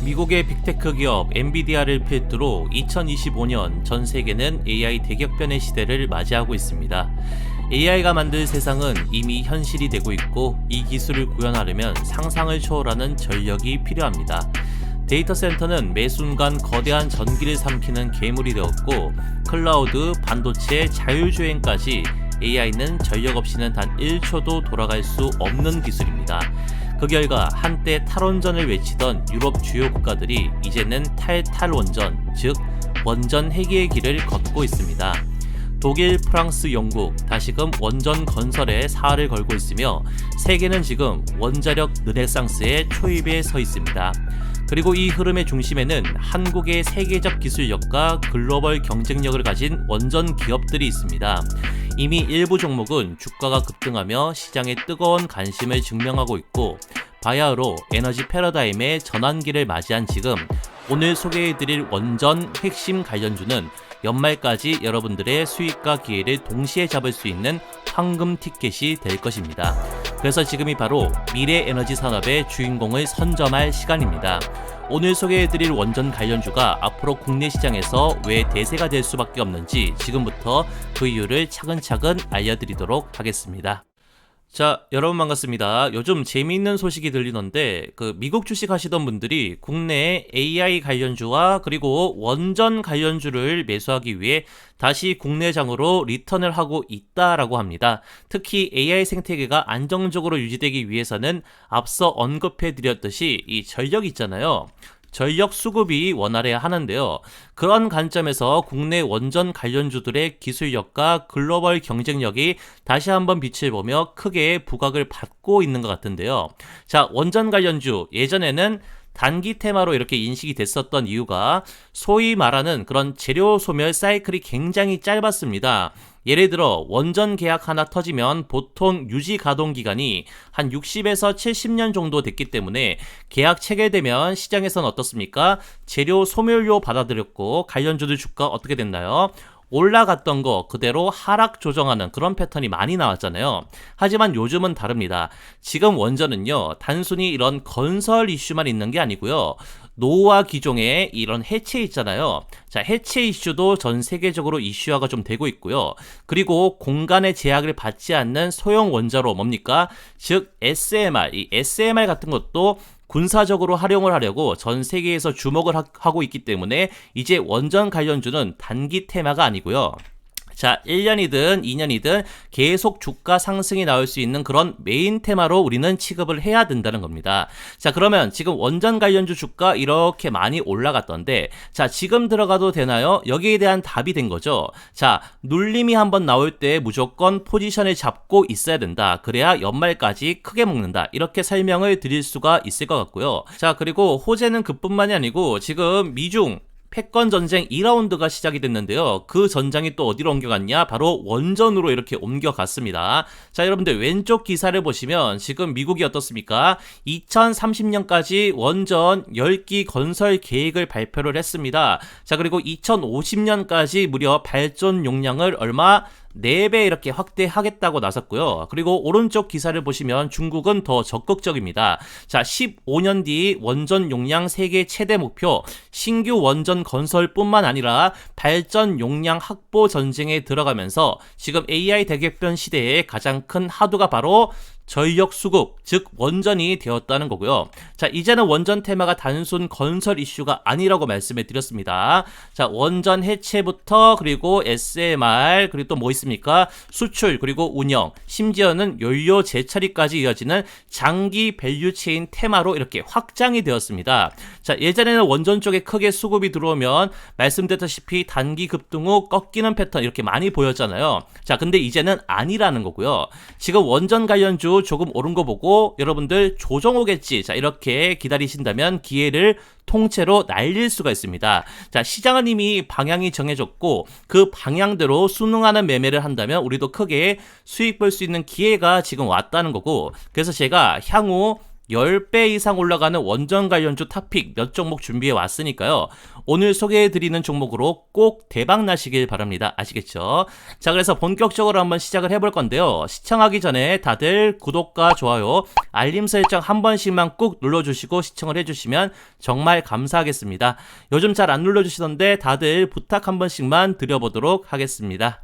미국의 빅테크 기업 엔비디아를 필두로 2025년 전 세계는 AI 대격변의 시대를 맞이하고 있습니다. AI가 만들 세상은 이미 현실이 되고 있고 이 기술을 구현하려면 상상을 초월하는 전력이 필요합니다. 데이터 센터는 매 순간 거대한 전기를 삼키는 괴물이 되었고 클라우드, 반도체, 자율주행까지 AI는 전력 없이는 단 1초도 돌아갈 수 없는 기술입니다. 그 결과 한때 탈원전을 외치던 유럽 주요 국가들이 이제는 탈탈원전, 즉 원전 회귀의 길을 걷고 있습니다. 독일, 프랑스, 영국 다시금 원전 건설에 사활을 걸고 있으며 세계는 지금 원자력 르네상스의 초입에 서 있습니다. 그리고 이 흐름의 중심에는 한국의 세계적 기술력과 글로벌 경쟁력을 가진 원전 기업들이 있습니다. 이미 일부 종목은 주가가 급등하며 시장의 뜨거운 관심을 증명하고 있고 바야흐로 에너지 패러다임의 전환기를 맞이한 지금 오늘 소개해드릴 원전 핵심 관련주는 연말까지 여러분들의 수익과 기회를 동시에 잡을 수 있는 황금 티켓이 될 것입니다. 그래서 지금이 바로 미래 에너지 산업의 주인공을 선점할 시간입니다. 오늘 소개해드릴 원전 관련주가 앞으로 국내 시장에서 왜 대세가 될 수밖에 없는지 지금부터 그 이유를 차근차근 알려드리도록 하겠습니다. 자, 여러분 반갑습니다. 요즘 재미있는 소식이 들리는데 미국 주식 하시던 분들이 국내에 AI 관련주와 그리고 원전 관련주를 매수하기 위해 다시 국내장으로 리턴을 하고 있다라고 합니다. 특히 AI 생태계가 안정적으로 유지되기 위해서는 앞서 언급해드렸듯이 이 전력 있잖아요. 전력 수급이 원활해야 하는데요. 그런 관점에서 국내 원전 관련주들의 기술력과 글로벌 경쟁력이 다시 한번 빛을 보며 크게 부각을 받고 있는 것 같은데요. 자, 원전 관련주 예전에는 단기 테마로 이렇게 인식이 됐었던 이유가 소위 말하는 그런 재료 소멸 사이클이 굉장히 짧았습니다. 예를 들어 원전 계약 하나 터지면 보통 유지 가동 기간이 한 60에서 70년 정도 됐기 때문에 계약 체결되면 시장에서는 어떻습니까? 재료 소멸료 받아들였고 관련주들 주가 어떻게 됐나요? 올라갔던 거 그대로 하락 조정하는 그런 패턴이 많이 나왔잖아요. 하지만 요즘은 다릅니다. 지금 원전은요, 단순히 이런 건설 이슈만 있는 게 아니고요. 노후화 기종의 이런 해체 있잖아요. 자, 해체 이슈도 전 세계적으로 이슈화가 좀 되고 있고요. 그리고 공간의 제약을 받지 않는 소형 원자로 뭡니까? 즉 SMR, 이 SMR 같은 것도 군사적으로 활용을 하려고 전 세계에서 주목을 하고 있기 때문에 이제 원전 관련주는 단기 테마가 아니고요. 자, 1년이든 2년이든 계속 주가 상승이 나올 수 있는 그런 메인 테마로 우리는 취급을 해야 된다는 겁니다. 자, 그러면 지금 원전 관련주 주가 이렇게 많이 올라갔던데 자, 지금 들어가도 되나요? 여기에 대한 답이 된 거죠. 자, 눌림이 한번 나올 때 무조건 포지션을 잡고 있어야 된다. 그래야 연말까지 크게 먹는다. 이렇게 설명을 드릴 수가 있을 것 같고요. 자, 그리고 호재는 그뿐만이 아니고 지금 미중 패권 전쟁 2라운드가 시작이 됐는데요. 그 전장이 또 어디로 옮겨갔냐? 바로 원전으로 이렇게 옮겨갔습니다. 자, 여러분들 왼쪽 기사를 보시면 지금 미국이 어떻습니까? 2030년까지 원전 10기 건설 계획을 발표를 했습니다. 자, 그리고 2050년까지 무려 발전 용량을 얼마? 4배 이렇게 확대하겠다고 나섰고요. 그리고 오른쪽 기사를 보시면 중국은 더 적극적입니다. 자, 15년 뒤 원전 용량 세계 최대 목표 신규 원전 건설뿐만 아니라 발전 용량 확보 전쟁에 들어가면서 지금 AI 대격변 시대의 가장 큰 하도가 바로 전력 수급, 즉 원전이 되었다는 거고요. 자, 이제는 원전 테마가 단순 건설 이슈가 아니라고 말씀해 드렸습니다. 자, 원전 해체부터 그리고 SMR 그리고 또 뭐 있습니까? 수출 그리고 운영, 심지어는 연료 재처리까지 이어지는 장기 밸류체인 테마로 이렇게 확장이 되었습니다. 자, 예전에는 원전 쪽에 크게 수급이 들어오면 말씀드렸다시피 단기 급등 후 꺾이는 패턴 이렇게 많이 보였잖아요. 자, 근데 이제는 아니라는 거고요. 지금 원전 관련주 조금 오른 거 보고 여러분들 조정 오겠지. 자, 이렇게 기다리신다면 기회를 통째로 날릴 수가 있습니다. 자, 시장은 이미 방향이 정해졌고 그 방향대로 순응하는 매매를 한다면 우리도 크게 수익 볼 수 있는 기회가 지금 왔다는 거고 그래서 제가 향후 10배 이상 올라가는 원전 관련주 탑픽 몇 종목 준비해 왔으니까요. 오늘 소개해드리는 종목으로 꼭 대박 나시길 바랍니다. 아시겠죠? 자, 그래서 본격적으로 한번 시작을 해볼 건데요. 시청하기 전에 다들 구독과 좋아요, 알림 설정 한 번씩만 꾹 눌러주시고 시청을 해주시면 정말 감사하겠습니다. 요즘 잘 안 눌러주시던데 다들 부탁 한 번씩만 드려보도록 하겠습니다.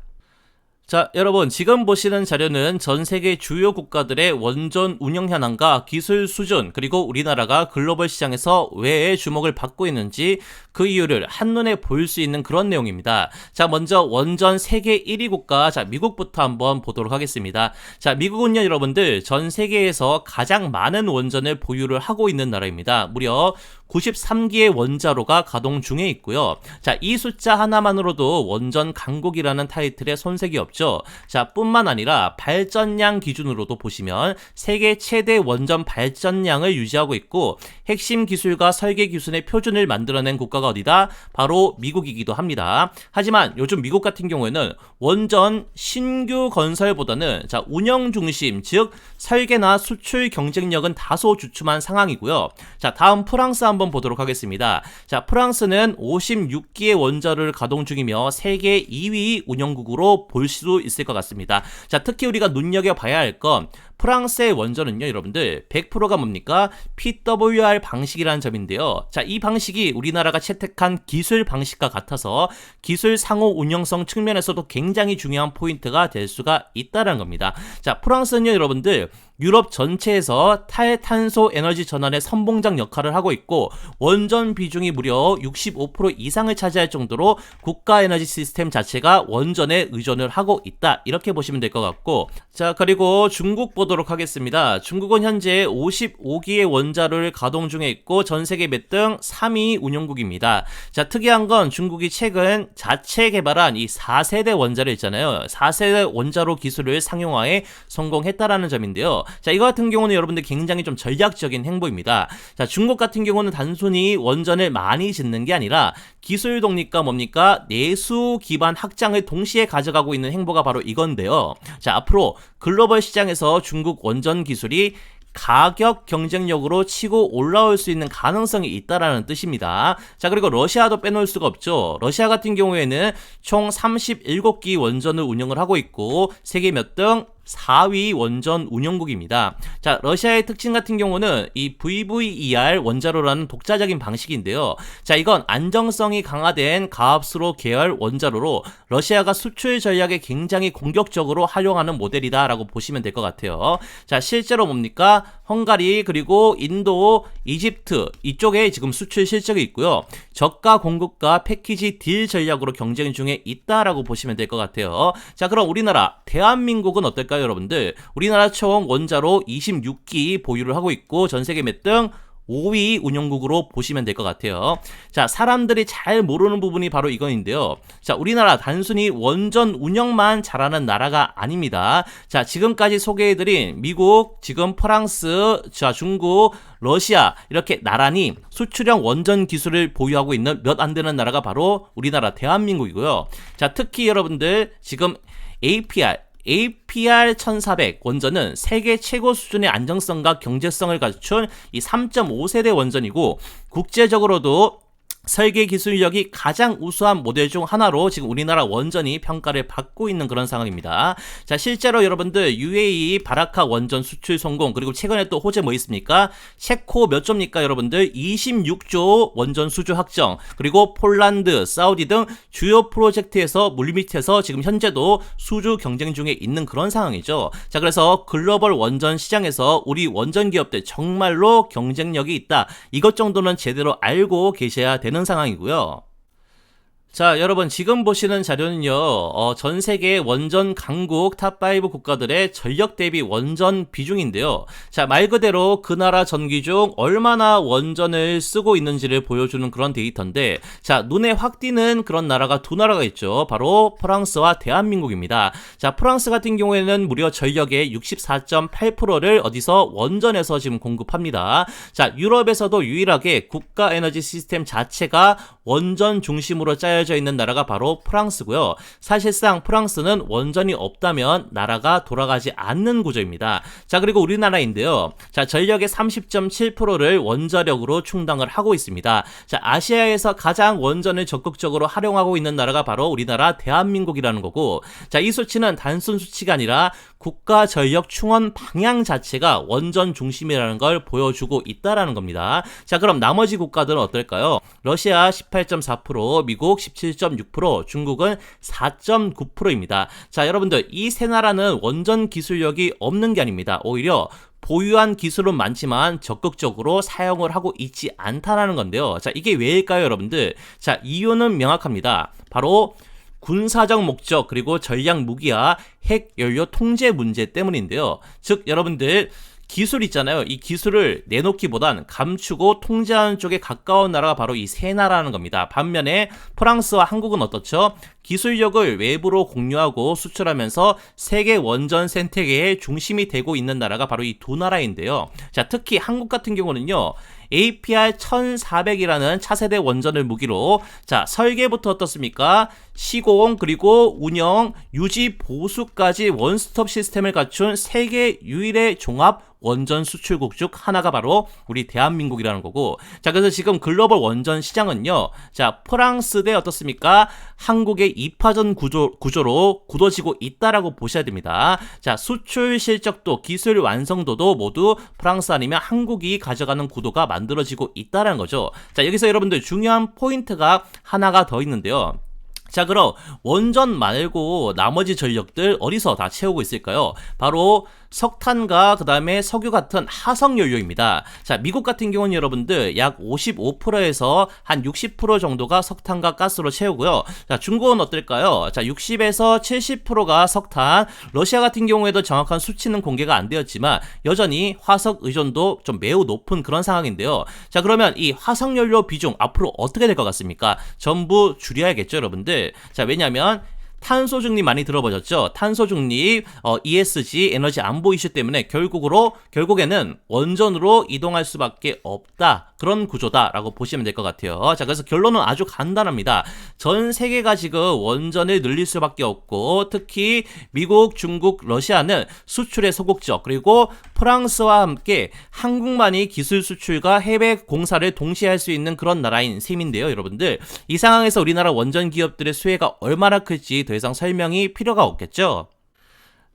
자, 여러분 지금 보시는 자료는 전 세계 주요 국가들의 원전 운영 현황과 기술 수준, 그리고 우리나라가 글로벌 시장에서 왜 주목을 받고 있는지 그 이유를 한눈에 볼 수 있는 그런 내용입니다. 자, 먼저 원전 세계 1위 국가, 자, 미국부터 한번 보도록 하겠습니다. 자, 미국은요, 여러분들 전 세계에서 가장 많은 원전을 보유를 하고 있는 나라입니다. 무려 93기의 원자로가 가동 중에 있고요. 자, 이 숫자 하나만으로도 원전 강국이라는 타이틀에 손색이 없죠. 자, 뿐만 아니라 발전량 기준으로도 보시면 세계 최대 원전 발전량을 유지하고 있고, 핵심 기술과 설계 기술의 표준을 만들어낸 국가가 어디다? 바로 미국이기도 합니다. 하지만 요즘 미국 같은 경우에는 원전 신규 건설보다는 자, 운영 중심, 즉 설계나 수출 경쟁력은 다소 주춤한 상황이고요. 자, 다음 프랑스 한번 보도록 하겠습니다. 자, 프랑스는 56기의 원자로를 가동 중이며 세계 2위 운영국으로 볼 수 있을 것 같습니다. 자, 특히 우리가 눈여겨봐야 할 건 프랑스의 원전은요, 여러분들 100%가 뭡니까? PWR 방식이라는 점인데요. 자, 이 방식이 우리나라가 채택한 기술 방식과 같아서 기술 상호 운영성 측면에서도 굉장히 중요한 포인트가 될 수가 있다는 겁니다. 자, 프랑스는요, 여러분들 유럽 전체에서 탈탄소 에너지 전환의 선봉장 역할을 하고 있고, 원전 비중이 무려 65% 이상을 차지할 정도로 국가 에너지 시스템 자체가 원전에 의존을 하고 있다, 이렇게 보시면 될 것 같고, 자, 그리고 중국 보도록 하겠습니다. 중국은 현재 55기의 원자로를 가동 중에 있고 전 세계 몇 등 3위 운영국입니다. 자, 특이한 건 중국이 최근 자체 개발한 이 4세대 원자로 있잖아요. 4세대 원자로 기술을 상용화에 성공했다라는 점인데요. 자, 이거 같은 경우는 여러분들 굉장히 좀 전략적인 행보입니다. 자, 중국 같은 경우는 단순히 원전을 많이 짓는 게 아니라 기술 독립과 뭡니까? 내수 기반 확장을 동시에 가져가고 있는 행보가 바로 이건데요. 자, 앞으로 글로벌 시장에서 중국 원전 기술이 가격 경쟁력으로 치고 올라올 수 있는 가능성이 있다라는 뜻입니다. 자, 그리고 러시아도 빼놓을 수가 없죠. 러시아 같은 경우에는 총 37기 원전을 운영을 하고 있고 세계 몇 등? 4위 원전 운영국입니다. 자, 러시아의 특징 같은 경우는 이 VVER 원자로라는 독자적인 방식인데요. 자, 이건 안정성이 강화된 가압수로 계열 원자로로 러시아가 수출 전략에 굉장히 공격적으로 활용하는 모델이다라고 보시면 될 것 같아요. 자, 실제로 뭡니까? 헝가리, 그리고 인도, 이집트 이쪽에 지금 수출 실적이 있고요. 저가 공급과 패키지 딜 전략으로 경쟁 중에 있다라고 보시면 될 것 같아요. 자, 그럼 우리나라 대한민국은 어떨까요, 여러분들? 우리나라 총 원자로 26기 보유를 하고 있고 전 세계 몇 등? 5위 운영국으로 보시면 될 것 같아요. 자, 사람들이 잘 모르는 부분이 바로 이건인데요. 자, 우리나라 단순히 원전 운영만 잘하는 나라가 아닙니다. 자, 지금까지 소개해드린 미국, 지금 프랑스, 자, 중국, 러시아 이렇게 나란히 수출형 원전 기술을 보유하고 있는 몇 안 되는 나라가 바로 우리나라 대한민국이고요. 자, 특히 여러분들 지금 APR 1400 원전은 세계 최고 수준의 안정성과 경제성을 갖춘 이 3.5세대 원전이고, 국제적으로도 설계 기술력이 가장 우수한 모델 중 하나로 지금 우리나라 원전이 평가를 받고 있는 그런 상황입니다. 자, 실제로 여러분들 UAE 바라카 원전 수출 성공, 그리고 최근에 또 호재 뭐 있습니까? 체코 몇 조입니까, 여러분들? 26조 원전 수주 확정, 그리고 폴란드, 사우디 등 주요 프로젝트에서 물밑에서 지금 현재도 수주 경쟁 중에 있는 그런 상황이죠. 자, 그래서 글로벌 원전 시장에서 우리 원전 기업들 정말로 경쟁력이 있다, 이것 정도는 제대로 알고 계셔야 되는 상황이고요. 자, 여러분 지금 보시는 자료는요, 전 세계 원전 강국 탑5 국가들의 전력 대비 원전 비중인데요. 자, 말 그대로 그 나라 전기 중 얼마나 원전을 쓰고 있는지를 보여주는 그런 데이터인데, 자, 눈에 확 띄는 그런 나라가 두 나라가 있죠. 바로 프랑스와 대한민국입니다. 자, 프랑스 같은 경우에는 무려 전력의 64.8%를 어디서? 원전에서 지금 공급합니다. 자, 유럽에서도 유일하게 국가 에너지 시스템 자체가 원전 중심으로 짜여져 있는 나라가 바로 프랑스고요. 사실상 프랑스는 원전이 없다면 나라가 돌아가지 않는 구조입니다. 자, 그리고 우리나라인데요. 자, 전력의 30.7%를 원자력으로 충당을 하고 있습니다. 자, 아시아에서 가장 원전을 적극적으로 활용하고 있는 나라가 바로 우리나라 대한민국이라는 거고, 자, 이 수치는 단순 수치가 아니라 국가 전력 충원 방향 자체가 원전 중심이라는 걸 보여주고 있다라는 겁니다. 자, 그럼 나머지 국가들은 어떨까요? 러시아 18.4%, 미국 17.6%, 중국은 4.9%입니다. 자, 여러분들 이 세 나라는 원전 기술력이 없는 게 아닙니다. 오히려 보유한 기술은 많지만 적극적으로 사용을 하고 있지 않다라는 건데요. 자, 이게 왜일까요, 여러분들? 자, 이유는 명확합니다. 바로 군사적 목적, 그리고 전략 무기와 핵 연료 통제 문제 때문인데요. 즉, 여러분들 기술 있잖아요. 이 기술을 내놓기보단 감추고 통제하는 쪽에 가까운 나라가 바로 이 세 나라라는 겁니다. 반면에 프랑스와 한국은 어떻죠? 기술력을 외부로 공유하고 수출하면서 세계 원전 생태계의 중심이 되고 있는 나라가 바로 이 두 나라인데요. 자, 특히 한국 같은 경우는요. APR 1400이라는 차세대 원전을 무기로, 자, 설계부터 어떻습니까? 시공, 그리고 운영, 유지, 보수까지 원스톱 시스템을 갖춘 세계 유일의 종합 원전 수출국 중 하나가 바로 우리 대한민국이라는 거고, 자, 그래서 지금 글로벌 원전 시장은요, 자, 프랑스 대 어떻습니까? 한국의 2파전 구조로 굳어지고 있다라고 보셔야 됩니다. 자, 수출 실적도 기술 완성도도 모두 프랑스 아니면 한국이 가져가는 구도가 만들어지고 있다라는 거죠. 자, 여기서 여러분들 중요한 포인트가 하나가 더 있는데요. 자, 그럼 원전 말고 나머지 전력들 어디서 다 채우고 있을까요? 바로 석탄과 그 다음에 석유 같은 하석 연료입니다. 자, 미국 같은 경우는 여러분들 약 55%에서 한 60% 정도가 석탄과 가스로 채우고요. 자, 중국은 어떨까요? 자, 60에서 70%가 석탄, 러시아 같은 경우에도 정확한 수치는 공개가 안 되었지만 여전히 화석 의존도 좀 매우 높은 그런 상황인데요. 자, 그러면 이 화석 연료 비중 앞으로 어떻게 될 것 같습니까? 전부 줄여야겠죠, 여러분들. 자, 왜냐면 탄소 중립 많이 들어보셨죠? 탄소 중립, ESG, 에너지 안보 이슈 때문에 결국에는 원전으로 이동할 수밖에 없다. 그런 구조다라고 보시면 될 것 같아요. 자, 그래서 결론은 아주 간단합니다. 전 세계가 지금 원전을 늘릴 수밖에 없고, 특히 미국, 중국, 러시아는 수출의 소극적, 그리고 프랑스와 함께 한국만이 기술 수출과 해외 공사를 동시에 할 수 있는 그런 나라인 셈인데요, 여러분들. 이 상황에서 우리나라 원전 기업들의 수혜가 얼마나 클지 더 이상 설명이 필요가 없겠죠.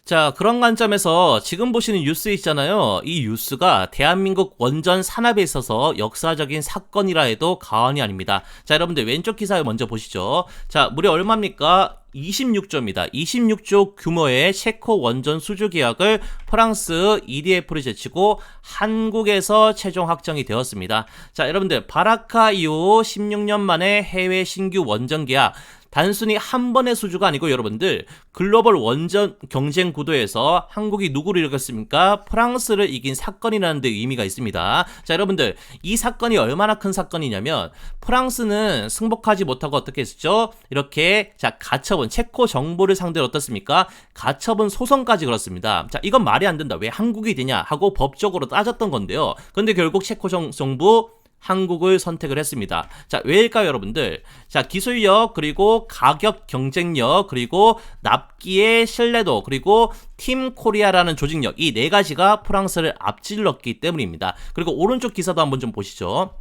자, 그런 관점에서 지금 보시는 뉴스 있잖아요. 이 뉴스가 대한민국 원전 산업에 있어서 역사적인 사건이라 해도 과언이 아닙니다. 자, 여러분들 왼쪽 기사 먼저 보시죠. 자, 무려 얼마입니까? 26조입니다. 26조 규모의 체코 원전 수주 계약을 프랑스 EDF를 제치고 한국에서 최종 확정이 되었습니다. 자, 여러분들 바라카 이후 16년 만에 해외 신규 원전 계약, 단순히 한 번의 수주가 아니고 여러분들 글로벌 원전 경쟁 구도에서 한국이 누구를 이겼습니까? 프랑스를 이긴 사건이라는 데 의미가 있습니다. 자, 여러분들 이 사건이 얼마나 큰 사건이냐면 프랑스는 승복하지 못하고 어떻게 했죠? 이렇게 자, 가처분, 체코 정부를 상대로 어떻습니까? 가처분 소송까지 걸었습니다. 자, 이건 말이 안 된다. 왜 한국이 되냐 하고 법적으로 따졌던 건데요. 근데 결국 체코 정부 한국을 선택을 했습니다. 자, 왜일까요, 여러분들? 자, 기술력, 그리고 가격 경쟁력, 그리고 납기의 신뢰도, 그리고 팀 코리아라는 조직력, 이 네 가지가 프랑스를 앞질렀기 때문입니다. 그리고 오른쪽 기사도 한번 좀 보시죠.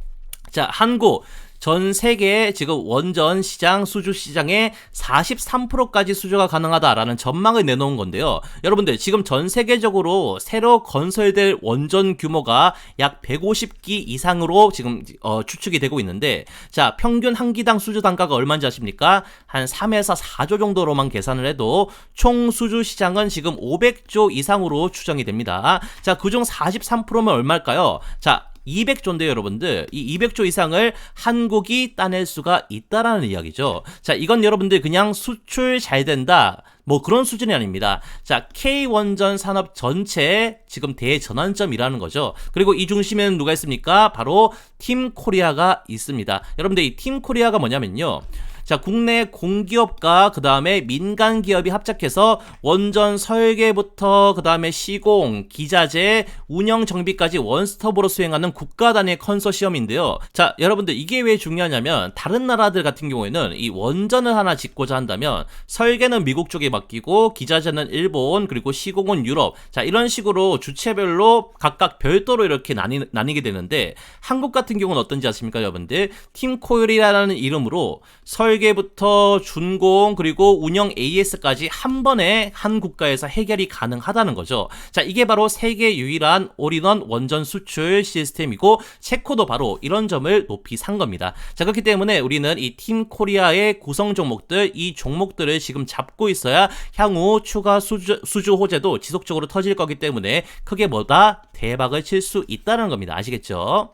자, 한국 전 세계 지금 원전 시장, 수주 시장의 43%까지 수주가 가능하다라는 전망을 내놓은 건데요. 여러분들 지금 전 세계적으로 새로 건설될 원전 규모가 약 150기 이상으로 지금 추측이 되고 있는데, 자, 평균 한 기당 수주 단가가 얼마인지 아십니까? 한 3에서 4조 정도로만 계산을 해도 총 수주 시장은 지금 500조 이상으로 추정이 됩니다. 자, 그중 43%면 얼마일까요? 자, 200조인데요, 여러분들. 이 200조 이상을 한국이 따낼 수가 있다라는 이야기죠. 자, 이건 여러분들 그냥 수출 잘 된다, 뭐 그런 수준이 아닙니다. 자, K원전 산업 전체의 지금 대전환점이라는 거죠. 그리고 이 중심에는 누가 있습니까? 바로 팀 코리아가 있습니다. 여러분들 이 팀 코리아가 뭐냐면요, 자, 국내 공기업과 그 다음에 민간 기업이 합작해서 원전 설계부터 그 다음에 시공, 기자재, 운영 정비까지 원스톱으로 수행하는 국가 단위의 컨소시엄인데요. 자, 여러분들 이게 왜 중요하냐면 다른 나라들 같은 경우에는 이 원전을 하나 짓고자 한다면 설계는 미국 쪽에 맡기고 기자재는 일본 그리고 시공은 유럽, 자 이런 식으로 주체별로 각각 별도로 이렇게 나뉘게 되는데 한국 같은 경우는 어떤지 아십니까 여러분들? 팀코일이라는 이름으로 설계부터 준공 그리고 운영 AS까지 한 번에 한 국가에서 해결이 가능하다는 거죠. 자, 이게 바로 세계 유일한 올인원 원전 수출 시스템이고 체코도 바로 이런 점을 높이 산 겁니다. 자, 그렇기 때문에 우리는 이 팀코리아의 구성 종목들, 이 종목들을 지금 잡고 있어야 향후 추가 수주 호재도 지속적으로 터질 거기 때문에 크게 뭐다? 대박을 칠 수 있다는 겁니다. 아시겠죠?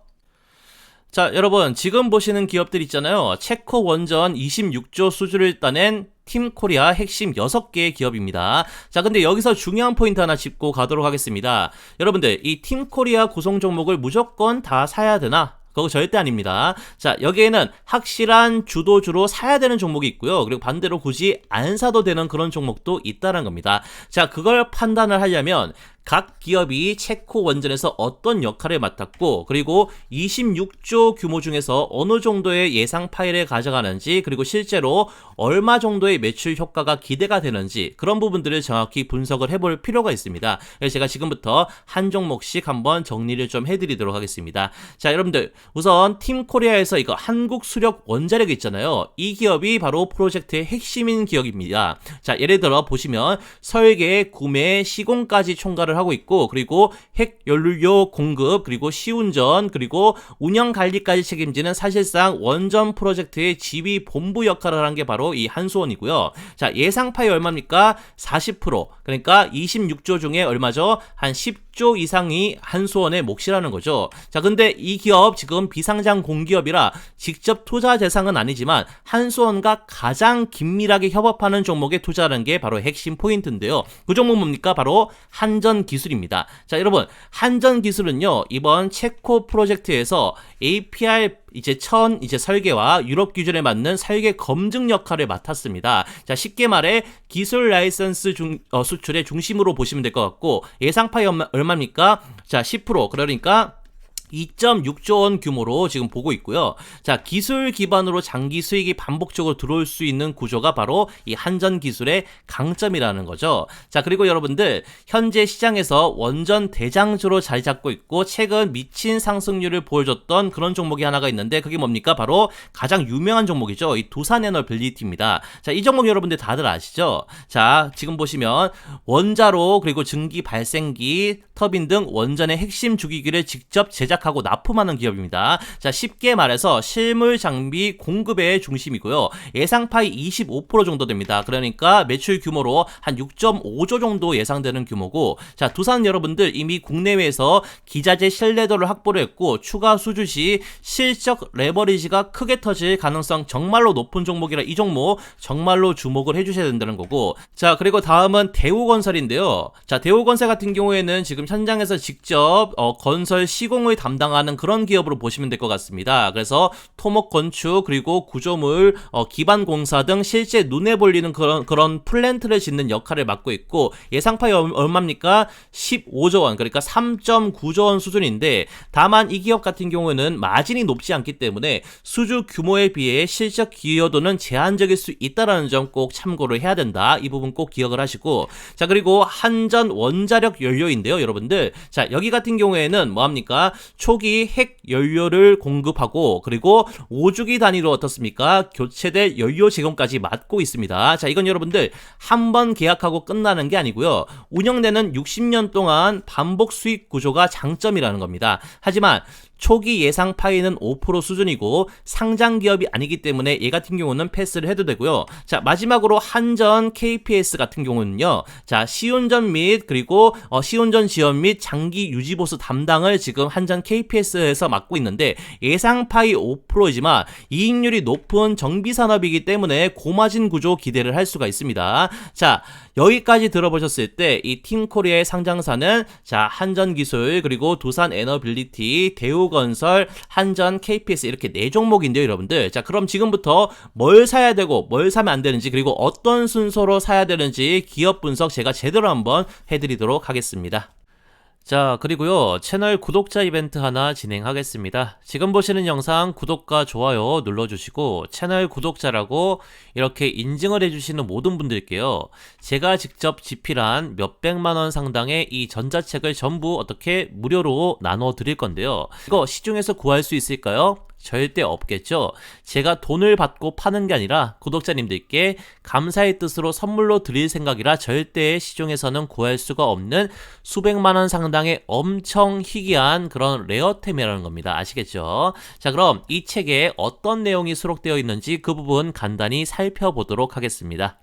자, 여러분 지금 보시는 기업들 있잖아요. 체코 원전 26조 수주를 따낸 팀코리아 핵심 6개의 기업입니다. 자, 근데 여기서 중요한 포인트 하나 짚고 가도록 하겠습니다. 여러분들 이 팀코리아 구성 종목을 무조건 다 사야 되나? 그거 절대 아닙니다. 자, 여기에는 확실한 주도주로 사야 되는 종목이 있고요. 그리고 반대로 굳이 안 사도 되는 그런 종목도 있다는 겁니다. 자, 그걸 판단을 하려면 각 기업이 체코 원전에서 어떤 역할을 맡았고 그리고 26조 규모 중에서 어느 정도의 예상 파일을 가져가는지 그리고 실제로 얼마 정도의 매출 효과가 기대가 되는지 그런 부분들을 정확히 분석을 해볼 필요가 있습니다. 그래서 제가 지금부터 한 종목씩 한번 정리를 좀 해드리도록 하겠습니다. 자, 여러분들 우선 팀코리아에서 이거 한국수력 원자력 있잖아요. 이 기업이 바로 프로젝트의 핵심인 기업입니다. 자, 예를 들어 보시면 설계, 구매, 시공까지 총괄을 하고 있고 그리고 핵연료 공급 그리고 시운전 그리고 운영 관리까지 책임지는 사실상 원전 프로젝트의 지휘 본부 역할을 하는 게 바로 이 한수원이고요. 자, 예상 파이 얼마입니까? 40%. 그러니까 26조 중에 얼마죠? 한 10조 이상이 한수원의 몫이라는 거죠. 자, 근데 이 기업 지금 비상장 공기업이라 직접 투자 대상은 아니지만 한수원과 가장 긴밀하게 협업하는 종목에 투자하는 게 바로 핵심 포인트인데요. 그 종목 뭡니까? 바로 한전 기술입니다. 자, 여러분 한전 기술은요 이번 체코 프로젝트에서 APR 이제 설계와 유럽 기준에 맞는 설계 검증 역할을 맡았습니다. 자, 쉽게 말해 기술 라이선스 수출의 중심으로 보시면 될 것 같고 예상 파이 얼마입니까? 자, 10%. 그러니까 2.6조 원 규모로 지금 보고 있고요. 자, 기술 기반으로 장기 수익이 반복적으로 들어올 수 있는 구조가 바로 이 한전 기술의 강점이라는 거죠. 자, 그리고 여러분들 현재 시장에서 원전 대장주로 자리 잡고 있고 최근 미친 상승률을 보여줬던 그런 종목이 하나가 있는데 그게 뭡니까? 바로 가장 유명한 종목이죠. 이 두산에너빌리티입니다. 자, 이 종목 여러분들 다들 아시죠? 자, 지금 보시면 원자로 그리고 증기 발생기, 터빈 등 원전의 핵심 주기기를 직접 제작하고 납품하는 기업입니다. 자, 쉽게 말해서 실물 장비 공급의 중심이고요. 예상 파이 25% 정도 됩니다. 그러니까 매출 규모로 한 6.5조 정도 예상되는 규모고, 자, 두산 여러분들 이미 국내외에서 기자재 신뢰도를 확보를 했고 추가 수주 시 실적 레버리지가 크게 터질 가능성 정말로 높은 종목이라 이 종목 정말로 주목을 해주셔야 된다는 거고. 자, 그리고 다음은 대우건설인데요. 자, 대우건설 같은 경우에는 지금 현장에서 직접 건설 시공을 담당하는 그런 기업으로 보시면 될 것 같습니다. 그래서 토목 건축 그리고 구조물 기반 공사 등 실제 눈에 보이는 그런 플랜트를 짓는 역할을 맡고 있고 예상파이 얼마입니까? 15조 원, 그러니까 3.9조 원 수준인데 다만 이 기업 같은 경우에는 마진이 높지 않기 때문에 수주 규모에 비해 실적 기여도는 제한적일 수 있다는 점 꼭 참고를 해야 된다. 이 부분 꼭 기억을 하시고, 자, 그리고 한전 원자력 연료인데요, 여러분들. 자, 여기 같은 경우에는 뭐합니까? 초기 핵 연료를 공급하고 그리고 5주기 단위로 어떻습니까? 교체될 연료 제공까지 맡고 있습니다. 자, 이건 여러분들 한 번 계약하고 끝나는 게 아니고요. 운영되는 60년 동안 반복 수익 구조가 장점이라는 겁니다. 하지만 초기 예상 파이는 5% 수준이고 상장 기업이 아니기 때문에 얘 같은 경우는 패스를 해도 되고요. 자, 마지막으로 한전 KPS 같은 경우는요. 자, 시운전 및 그리고 시운전 지원 및 장기 유지 보수 담당을 지금 한전 KPS에서 맡고 있는데 예상 파이 5%이지만 이익률이 높은 정비 산업이기 때문에 고마진 구조 기대를 할 수가 있습니다. 자, 여기까지 들어보셨을 때 이 팀코리아의 상장사는 자, 한전기술 그리고 두산에너빌리티, 대우 한국건설, 한전, KPS 이렇게 4종목인데요, 여러분들. 자, 그럼 지금부터 뭘 사야 되고 뭘 사면 안 되는지, 그리고 어떤 순서로 사야 되는지 기업 분석 제가 제대로 한번 해드리도록 하겠습니다. 자, 그리고요, 채널 구독자 이벤트 하나 진행하겠습니다. 지금 보시는 영상 구독과 좋아요 눌러주시고 채널 구독자라고 이렇게 인증을 해주시는 모든 분들께요, 제가 직접 집필한 몇백만원 상당의 이 전자책을 전부 어떻게 무료로 나눠 드릴 건데요. 이거 시중에서 구할 수 있을까요? 절대 없겠죠. 제가 돈을 받고 파는 게 아니라 구독자님들께 감사의 뜻으로 선물로 드릴 생각이라 절대 시중에서는 구할 수가 없는 수백만원 상당의 엄청 희귀한 그런 레어템이라는 겁니다. 아시겠죠? 자, 그럼 이 책에 어떤 내용이 수록되어 있는지 그 부분 간단히 살펴보도록 하겠습니다.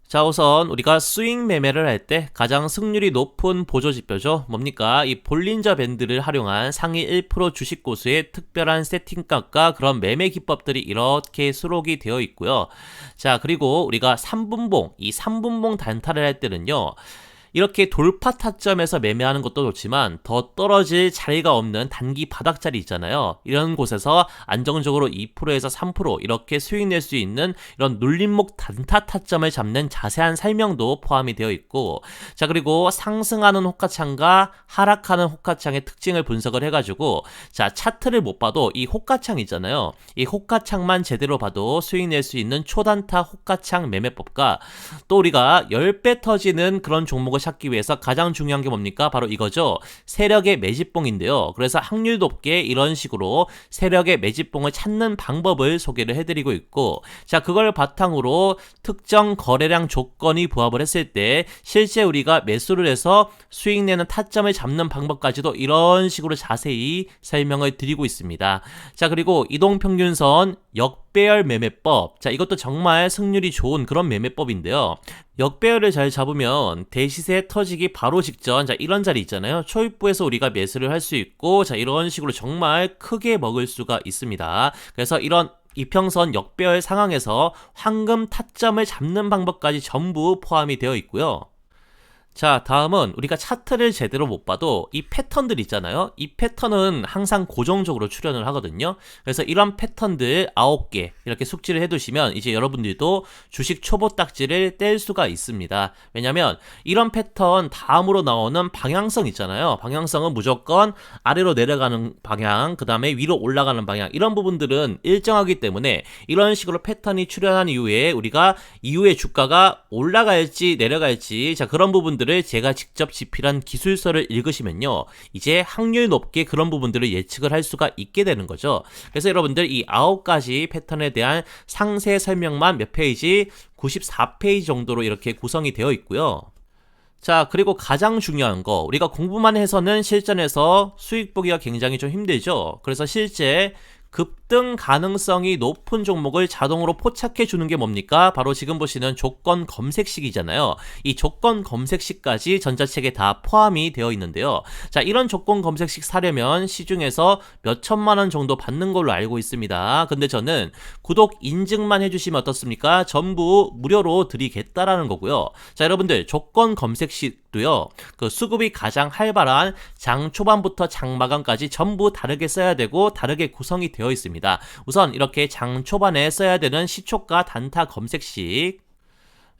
자, 우선 우리가 스윙 매매를 할 때 가장 승률이 높은 보조지표죠. 뭡니까? 이 볼린저 밴드를 활용한 상위 1% 주식 고수의 특별한 세팅값과 그런 매매 기법들이 이렇게 수록이 되어 있고요. 자, 그리고 우리가 3분봉, 이 3분봉 단타를 할 때는요, 이렇게 돌파 타점에서 매매하는 것도 좋지만 더 떨어질 자리가 없는 단기 바닥자리 있잖아요. 이런 곳에서 안정적으로 2%에서 3% 이렇게 수익 낼 수 있는 이런 눌림목 단타 타점을 잡는 자세한 설명도 포함이 되어 있고, 자, 그리고 상승하는 호가창과 하락하는 호가창의 특징을 분석을 해가지고, 자, 차트를 못 봐도 이 호가창 있잖아요. 이 호가창만 제대로 봐도 수익 낼 수 있는 초단타 호가창 매매법과, 또 우리가 10배 터지는 그런 종목을 찾기 위해서 가장 중요한 게 뭡니까? 바로 이거죠. 세력의 매집봉인데요. 그래서 확률 높게 이런 식으로 세력의 매집봉을 찾는 방법을 소개를 해드리고 있고, 자, 그걸 바탕으로 특정 거래량 조건이 부합을 했을 때 실제 우리가 매수를 해서 수익 내는 타점을 잡는 방법까지도 이런 식으로 자세히 설명을 드리고 있습니다. 자, 그리고 이동평균선 역배열 매매법. 자, 이것도 정말 승률이 좋은 그런 매매법인데요. 역배열을 잘 잡으면 대시세 터지기 바로 직전, 자, 이런 자리 있잖아요. 초입부에서 우리가 매수를 할 수 있고, 자, 이런 식으로 정말 크게 먹을 수가 있습니다. 그래서 이런 이평선 역배열 상황에서 황금 타점을 잡는 방법까지 전부 포함이 되어 있고요. 자, 다음은 우리가 차트를 제대로 못 봐도 이 패턴들 있잖아요. 이 패턴은 항상 고정적으로 출현을 하거든요. 그래서 이런 패턴들 9개 이렇게 숙지를 해두시면 이제 여러분들도 주식 초보 딱지를 뗄 수가 있습니다. 왜냐면 이런 패턴 다음으로 나오는 방향성 있잖아요. 방향성은 무조건 아래로 내려가는 방향, 그 다음에 위로 올라가는 방향, 이런 부분들은 일정하기 때문에 이런 식으로 패턴이 출현한 이후에 우리가 이후에 주가가 올라갈지 내려갈지, 자, 그런 부분들을 제가 직접 집필한 기술서를 읽으시면요, 이제 확률 높게 그런 부분들을 예측을 할 수가 있게 되는 거죠. 그래서 여러분들 이 9가지 패턴에 대한 상세 설명만 몇 페이지, 94페이지 정도로 이렇게 구성이 되어 있고요. 자, 그리고 가장 중요한 거, 우리가 공부만 해서는 실전에서 수익 보기가 굉장히 좀 힘들죠. 그래서 실제 급등 가능성이 높은 종목을 자동으로 포착해 주는 게 뭡니까? 바로 지금 보시는 조건 검색식이잖아요. 이 조건 검색식까지 전자책에 다 포함이 되어 있는데요. 자, 이런 조건 검색식 사려면 시중에서 몇 천만 원 정도 받는 걸로 알고 있습니다. 근데 저는 구독 인증만 해주시면 어떻습니까? 전부 무료로 드리겠다라는 거고요. 자, 여러분들 조건 검색식도요, 그 수급이 가장 활발한 장 초반부터 장 마감까지 전부 다르게 써야 되고 다르게 구성이 되어 있습니다. 우선 이렇게 장 초반에 써야 되는 시초가 단타 검색식,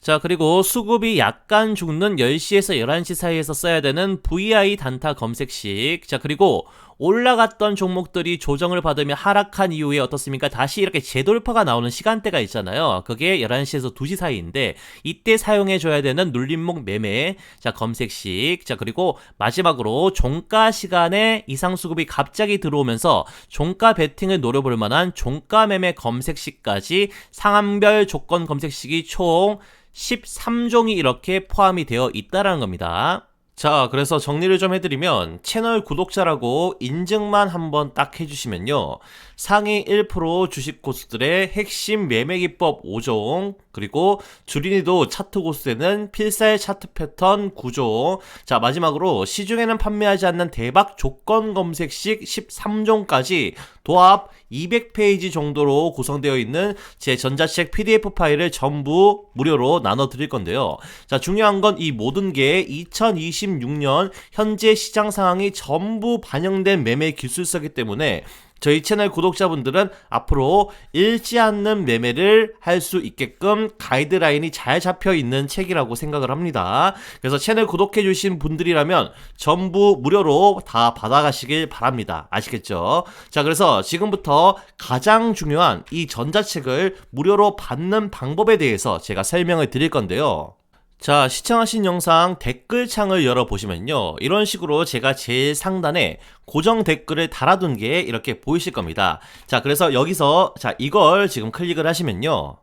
자, 그리고 수급이 약간 죽는 10시에서 11시 사이에서 써야 되는 VI 단타 검색식, 자, 그리고 올라갔던 종목들이 조정을 받으며 하락한 이후에 어떻습니까? 다시 이렇게 재돌파가 나오는 시간대가 있잖아요. 그게 11시에서 2시 사이인데 이때 사용해줘야 되는 눌림목 매매, 자, 검색식, 자, 그리고 마지막으로 종가 시간에 이상 수급이 갑자기 들어오면서 종가 베팅을 노려볼 만한 종가 매매 검색식까지 상한별 조건 검색식이 총 13종이 이렇게 포함이 되어 있다라는 겁니다. 자, 그래서 정리를 좀 해드리면 채널 구독자라고 인증만 한번 딱 해주시면요, 상위 1% 주식 고수들의 핵심 매매 기법 5종, 그리고 주린이도 차트 고수되는 필살 차트 패턴 9종, 자, 마지막으로 시중에는 판매하지 않는 대박 조건 검색식 13종까지 도합 200페이지 정도로 구성되어 있는 제 전자책 PDF 파일을 전부 무료로 나눠 드릴 건데요. 자, 중요한 건 이 모든 게 2020 2026년 현재 시장 상황이 전부 반영된 매매 기술서이기 때문에 저희 채널 구독자분들은 앞으로 잃지 않는 매매를 할 수 있게끔 가이드라인이 잘 잡혀 있는 책이라고 생각을 합니다. 그래서 채널 구독해주신 분들이라면 전부 무료로 다 받아가시길 바랍니다. 아시겠죠? 자, 그래서 지금부터 가장 중요한 이 전자책을 무료로 받는 방법에 대해서 제가 설명을 드릴 건데요. 자, 시청하신 영상 댓글창을 열어보시면요, 이런 식으로 제가 제일 상단에 고정 댓글을 달아둔 게 이렇게 보이실 겁니다. 자, 그래서 여기서 이걸 지금 클릭을 하시면요,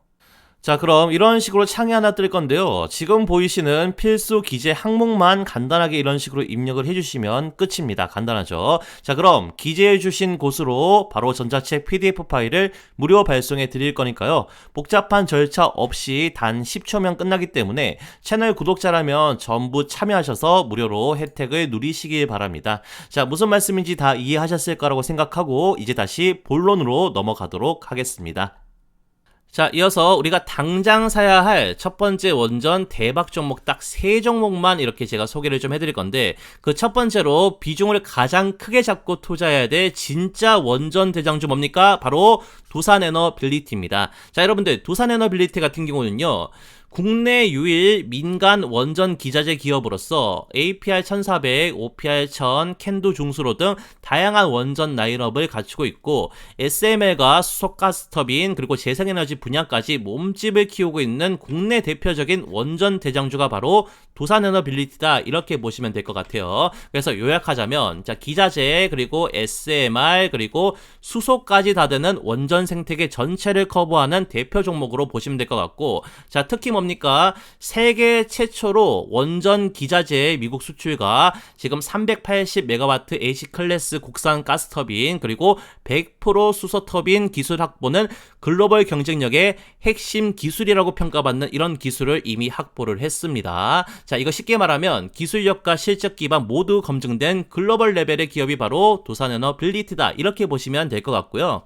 자, 그럼 이런 식으로 창이 하나 뜰 건데요. 지금 보이시는 필수 기재 항목만 간단하게 이런 식으로 입력을 해주시면 끝입니다. 간단하죠? 자, 그럼 기재해주신 곳으로 바로 전자책 PDF 파일을 무료 발송해 드릴 거니까요. 복잡한 절차 없이 단 10초면 끝나기 때문에 채널 구독자라면 전부 참여하셔서 무료로 혜택을 누리시길 바랍니다. 자, 무슨 말씀인지 다 이해하셨을 거라고 생각하고 이제 다시 본론으로 넘어가도록 하겠습니다. 자, 이어서 우리가 당장 사야 할 첫 번째 원전 대박 종목 딱 3종목만 이렇게 제가 소개를 좀 해드릴 건데, 그 첫 번째로 비중을 가장 크게 잡고 투자해야 될 진짜 원전 대장주 뭡니까? 바로 두산에너빌리티입니다. 자, 여러분들 두산에너빌리티 같은 경우는요, 국내 유일 민간 원전 기자재 기업으로서 APR 1400, OPR 1000, 캔두 중수로 등 다양한 원전 라인업을 갖추고 있고, SML과 수소가스 터빈 그리고 재생에너지 분야까지 몸집을 키우고 있는 국내 대표적인 원전 대장주가 바로 두산에너빌리티다, 이렇게 보시면 될 것 같아요. 그래서 요약하자면, 자, 기자재 그리고 SMR 그리고 수소까지 다 되는 원전 생태계 전체를 커버하는 대표 종목으로 보시면 될 것 같고, 자, 특히 뭡니까? 세계 최초로 원전 기자재 미국 수출과 지금 380메가와트 H클래스 국산 가스터빈 그리고 100% 수소터빈 기술 확보는 글로벌 경쟁력의 핵심 기술이라고 평가받는 이런 기술을 이미 확보를 했습니다. 자, 이거 쉽게 말하면 기술력과 실적 기반 모두 검증된 글로벌 레벨의 기업이 바로 두산에너빌리티다, 이렇게 보시면 될 것 같고요.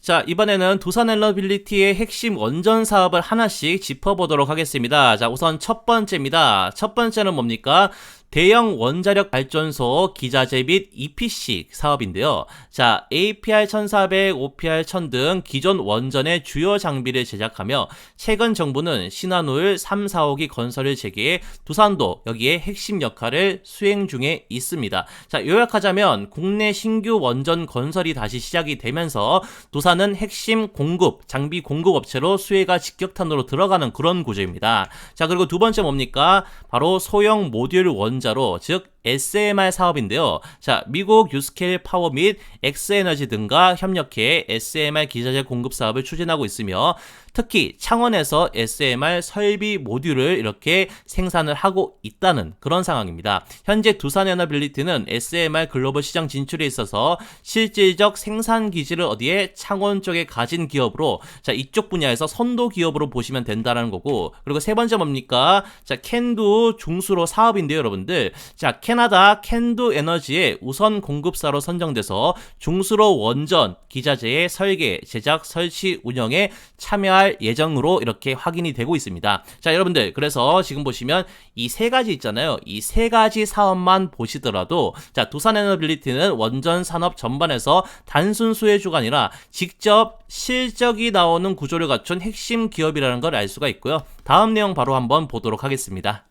자, 이번에는 두산에너빌리티의 핵심 원전 사업을 하나씩 짚어보도록 하겠습니다. 자, 우선 첫 번째입니다. 첫 번째는 뭡니까? 대형 원자력 발전소 기자재 및 EPC 사업인데요. 자, APR 1400, OPR 1000 등 기존 원전의 주요 장비를 제작하며 최근 정부는 신한울 3, 4호기 건설을 재개해 두산도 여기에 핵심 역할을 수행 중에 있습니다. 자, 요약하자면 국내 신규 원전 건설이 다시 시작이 되면서 두산은 핵심 공급, 장비 공급 업체로 수혜가 직격탄으로 들어가는 그런 구조입니다. 자, 그리고 두 번째 뭡니까? 바로 소형 모듈 원자로, 즉 SMR 사업인데요. 자, 미국 유스케일 파워 및 엑스에너지 등과 협력해 SMR 기자재 공급 사업을 추진하고 있으며, 특히 창원에서 SMR 설비 모듈을 이렇게 생산을 하고 있다는 그런 상황입니다. 현재 두산에너빌리티는 SMR 글로벌 시장 진출에 있어서 실질적 생산 기지를 어디에? 창원 쪽에 가진 기업으로, 자, 이쪽 분야에서 선도 기업으로 보시면 된다는 거고, 그리고 세 번째 뭡니까? 자, 캔두 중수로 사업인데요, 여러분들. 자, 캐나다 캔두 에너지의 우선 공급사로 선정돼서 중수로 원전 기자재의 설계, 제작, 설치, 운영에 참여할 예정으로 이렇게 확인이 되고 있습니다. 자, 여러분들, 그래서 지금 보시면 이 세 가지 있잖아요. 이 세 가지 사업만 보시더라도, 자, 두산에너빌리티는 원전 산업 전반에서 단순 수혜주가 아니라 직접 실적이 나오는 구조를 갖춘 핵심 기업이라는 걸 알 수가 있고요. 다음 내용 바로 한번 보도록 하겠습니다.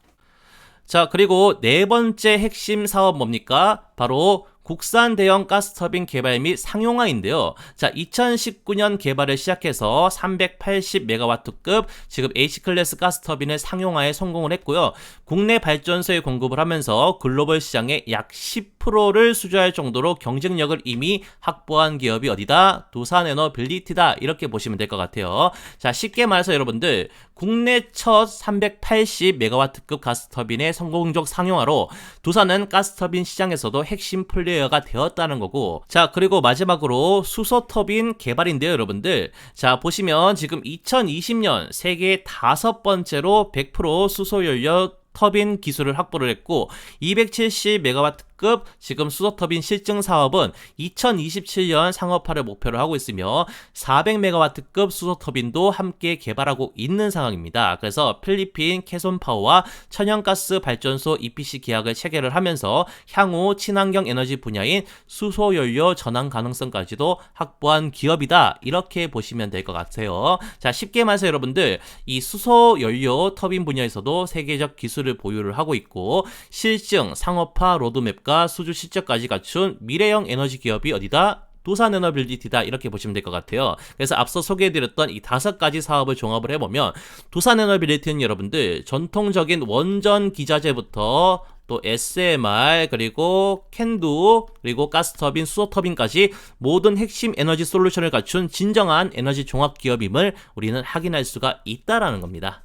자, 그리고 네 번째 핵심 사업 뭡니까? 바로 국산 대형 가스터빈 개발 및 상용화인데요. 자, 2019년 개발을 시작해서 380메가와트급 지금 H클래스 가스터빈을 상용화에 성공을 했고요. 국내 발전소에 공급을 하면서 글로벌 시장의 약 10%를 수주할 정도로 경쟁력을 이미 확보한 기업이 어디다? 두산에너빌리티다, 이렇게 보시면 될 것 같아요. 자, 쉽게 말해서 여러분들, 국내 첫 380메가와트급 가스터빈의 성공적 상용화로 두산은 가스터빈 시장에서도 핵심 플레이어가 되었다는 거고, 자, 그리고 마지막으로 수소터빈 개발인데요, 여러분들. 자, 보시면 지금 2020년 세계 5번째로 100% 수소연료 터빈 기술을 확보를 했고, 270메가와트 A급 지금 수소터빈 실증 사업은 2027년 상업화를 목표로 하고 있으며 400MW급 수소터빈도 함께 개발하고 있는 상황입니다. 그래서 필리핀 캐손파워와 천연가스 발전소 EPC 계약을 체결을 하면서 향후 친환경 에너지 분야인 수소연료 전환 가능성까지도 확보한 기업이다. 이렇게 보시면 될 것 같아요. 자, 쉽게 말해서 여러분들 이 수소연료 터빈 분야에서도 세계적 기술을 보유를 하고 있고 실증, 상업화 로드맵과 수주 실적까지 갖춘 미래형 에너지 기업이 어디다? 두산에너빌리티다 이렇게 보시면 될 것 같아요. 그래서 앞서 소개해드렸던 이 5가지 사업을 종합을 해보면 두산에너빌리티는 여러분들 전통적인 원전 기자재부터 또 SMR 그리고 캔두 그리고 가스터빈, 수소터빈까지 모든 핵심 에너지 솔루션을 갖춘 진정한 에너지 종합 기업임을 우리는 확인할 수가 있다라는 겁니다.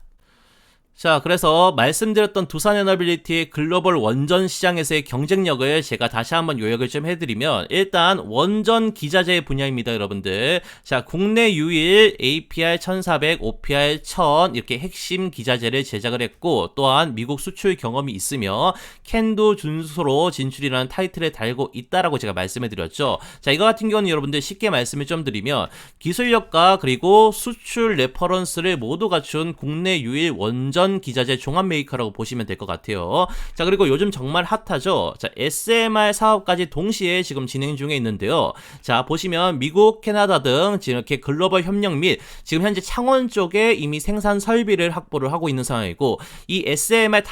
자, 그래서 말씀드렸던 두산에너빌리티의 글로벌 원전 시장에서의 경쟁력을 제가 다시 한번 요약을 좀 해드리면 일단 원전 기자재 분야입니다, 여러분들. 자, 국내 유일 APR 1400, OPR 1000 이렇게 핵심 기자재를 제작을 했고 또한 미국 수출 경험이 있으며 캔두 준수로 진출이라는 타이틀을 달고 있다라고 제가 말씀을 드렸죠. 자, 이거 같은 경우는 여러분들 쉽게 말씀을 좀 드리면 기술력과 그리고 수출 레퍼런스를 모두 갖춘 국내 유일 원전 기자재 종합 메이커라고 보시면 될 것 같아요. 자, 그리고 요즘 정말 핫하죠. 자, SMR 사업까지 동시에 지금 진행 중에 있는데요. 자, 보시면 미국, 캐나다 등 지금 이렇게 글로벌 협력 및 지금 현재 창원 쪽에 이미 생산 설비를 확보를 하고 있는 상황이고 이 SMR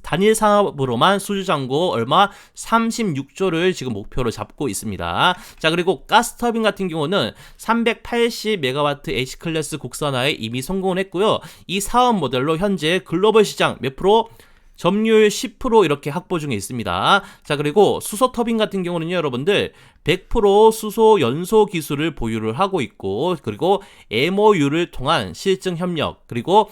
단일 사업으로만 수주 잔고 얼마 36조를 지금 목표로 잡고 있습니다. 자, 그리고 가스터빈 같은 경우는 380MW H클래스 국산화에 이미 성공을 했고요. 이 사업 모델로 현재 글로벌 시장 몇 프로? 점유율 10% 이렇게 확보 중에 있습니다. 자, 그리고 수소터빈 같은 경우는요, 여러분들 100% 수소 연소 기술을 보유를 하고 있고 그리고 MOU를 통한 실증 협력 그리고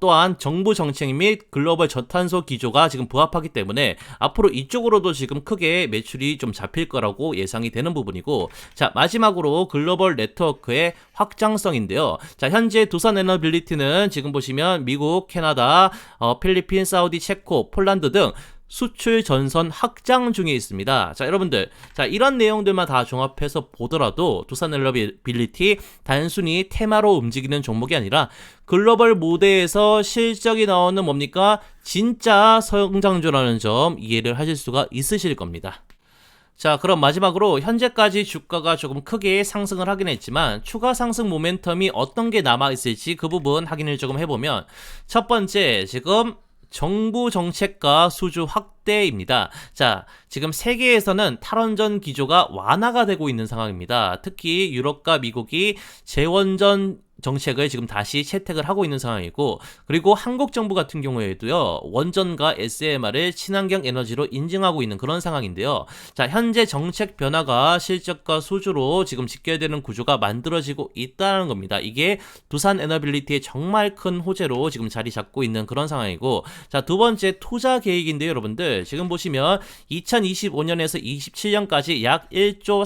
또한 정부 정책 및 글로벌 저탄소 기조가 지금 부합하기 때문에 앞으로 이쪽으로도 지금 크게 매출이 좀 잡힐 거라고 예상이 되는 부분이고 자, 마지막으로 글로벌 네트워크의 확장성인데요. 자, 현재 두산에너빌리티는 지금 보시면 미국, 캐나다, 필리핀, 사우디, 체코, 폴란드 등 수출 전선 확장 중에 있습니다. 자, 여러분들, 자, 이런 내용들만 다 종합해서 보더라도 두산에너빌리티 단순히 테마로 움직이는 종목이 아니라 글로벌 무대에서 실적이 나오는 뭡니까? 진짜 성장주라는 점 이해를 하실 수가 있으실 겁니다. 자, 그럼 마지막으로 현재까지 주가가 조금 크게 상승을 하긴 했지만 추가 상승 모멘텀이 어떤 게 남아있을지 그 부분 확인을 조금 해보면 첫 번째, 지금 정부 정책과 수주 확대입니다. 자, 지금 세계에서는 탈원전 기조가 완화가 되고 있는 상황입니다. 특히 유럽과 미국이 재원전 정책을 지금 다시 채택을 하고 있는 상황이고 그리고 한국 정부 같은 경우에도요 원전과 SMR을 친환경 에너지로 인증하고 있는 그런 상황인데요. 자, 현재 정책 변화가 실적과 수주로 지금 직결되는 구조가 만들어지고 있다는 겁니다. 이게 두산에너빌리티의 정말 큰 호재로 지금 자리 잡고 있는 그런 상황이고 자, 두 번째 투자 계획인데요, 여러분들 지금 보시면 2025년에서 27년까지 약 1조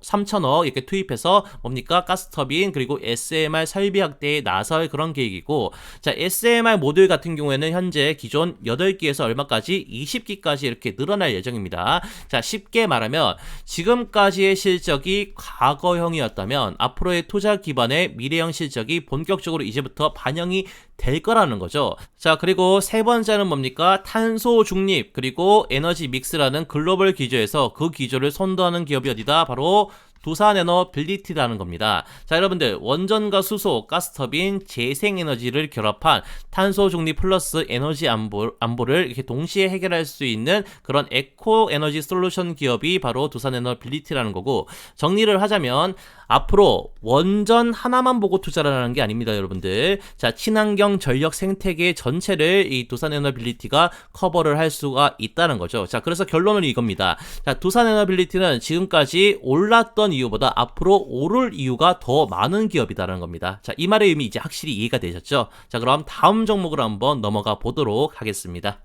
3천억 이렇게 투입해서 뭡니까? 가스터빈 그리고 SMR 설비 확대에 나설 그런 계획이고 자, SMR 모듈 같은 경우에는 현재 기존 8기에서 얼마까지? 20기까지 이렇게 늘어날 예정입니다. 자, 쉽게 말하면 지금까지의 실적이 과거형이었다면 앞으로의 투자 기반의 미래형 실적이 본격적으로 이제부터 반영이 될 거라는 거죠. 자, 그리고 세 번째는 뭡니까? 탄소 중립 그리고 에너지 믹스라는 글로벌 기조에서 그 기조를 선도하는 기업이 어디다? 바로 두산에너빌리티라는 겁니다. 자, 여러분들 원전과 수소, 가스터빈, 재생에너지를 결합한 탄소 중립 플러스 에너지 안보를 이렇게 동시에 해결할 수 있는 그런 에코 에너지 솔루션 기업이 바로 두산에너빌리티라는 거고 정리를 하자면 앞으로 원전 하나만 보고 투자를 하는 게 아닙니다, 여러분들. 자, 친환경 전력 생태계 전체를 이 두산에너빌리티가 커버를 할 수가 있다는 거죠. 자, 그래서 결론은 이겁니다. 자, 두산에너빌리티는 지금까지 올랐던 이유보다 앞으로 오를 이유가 더 많은 기업이다라는 겁니다. 자, 이 말의 의미 이제 확실히 이해가 되셨죠? 자, 그럼 다음 종목으로 한번 넘어가 보도록 하겠습니다.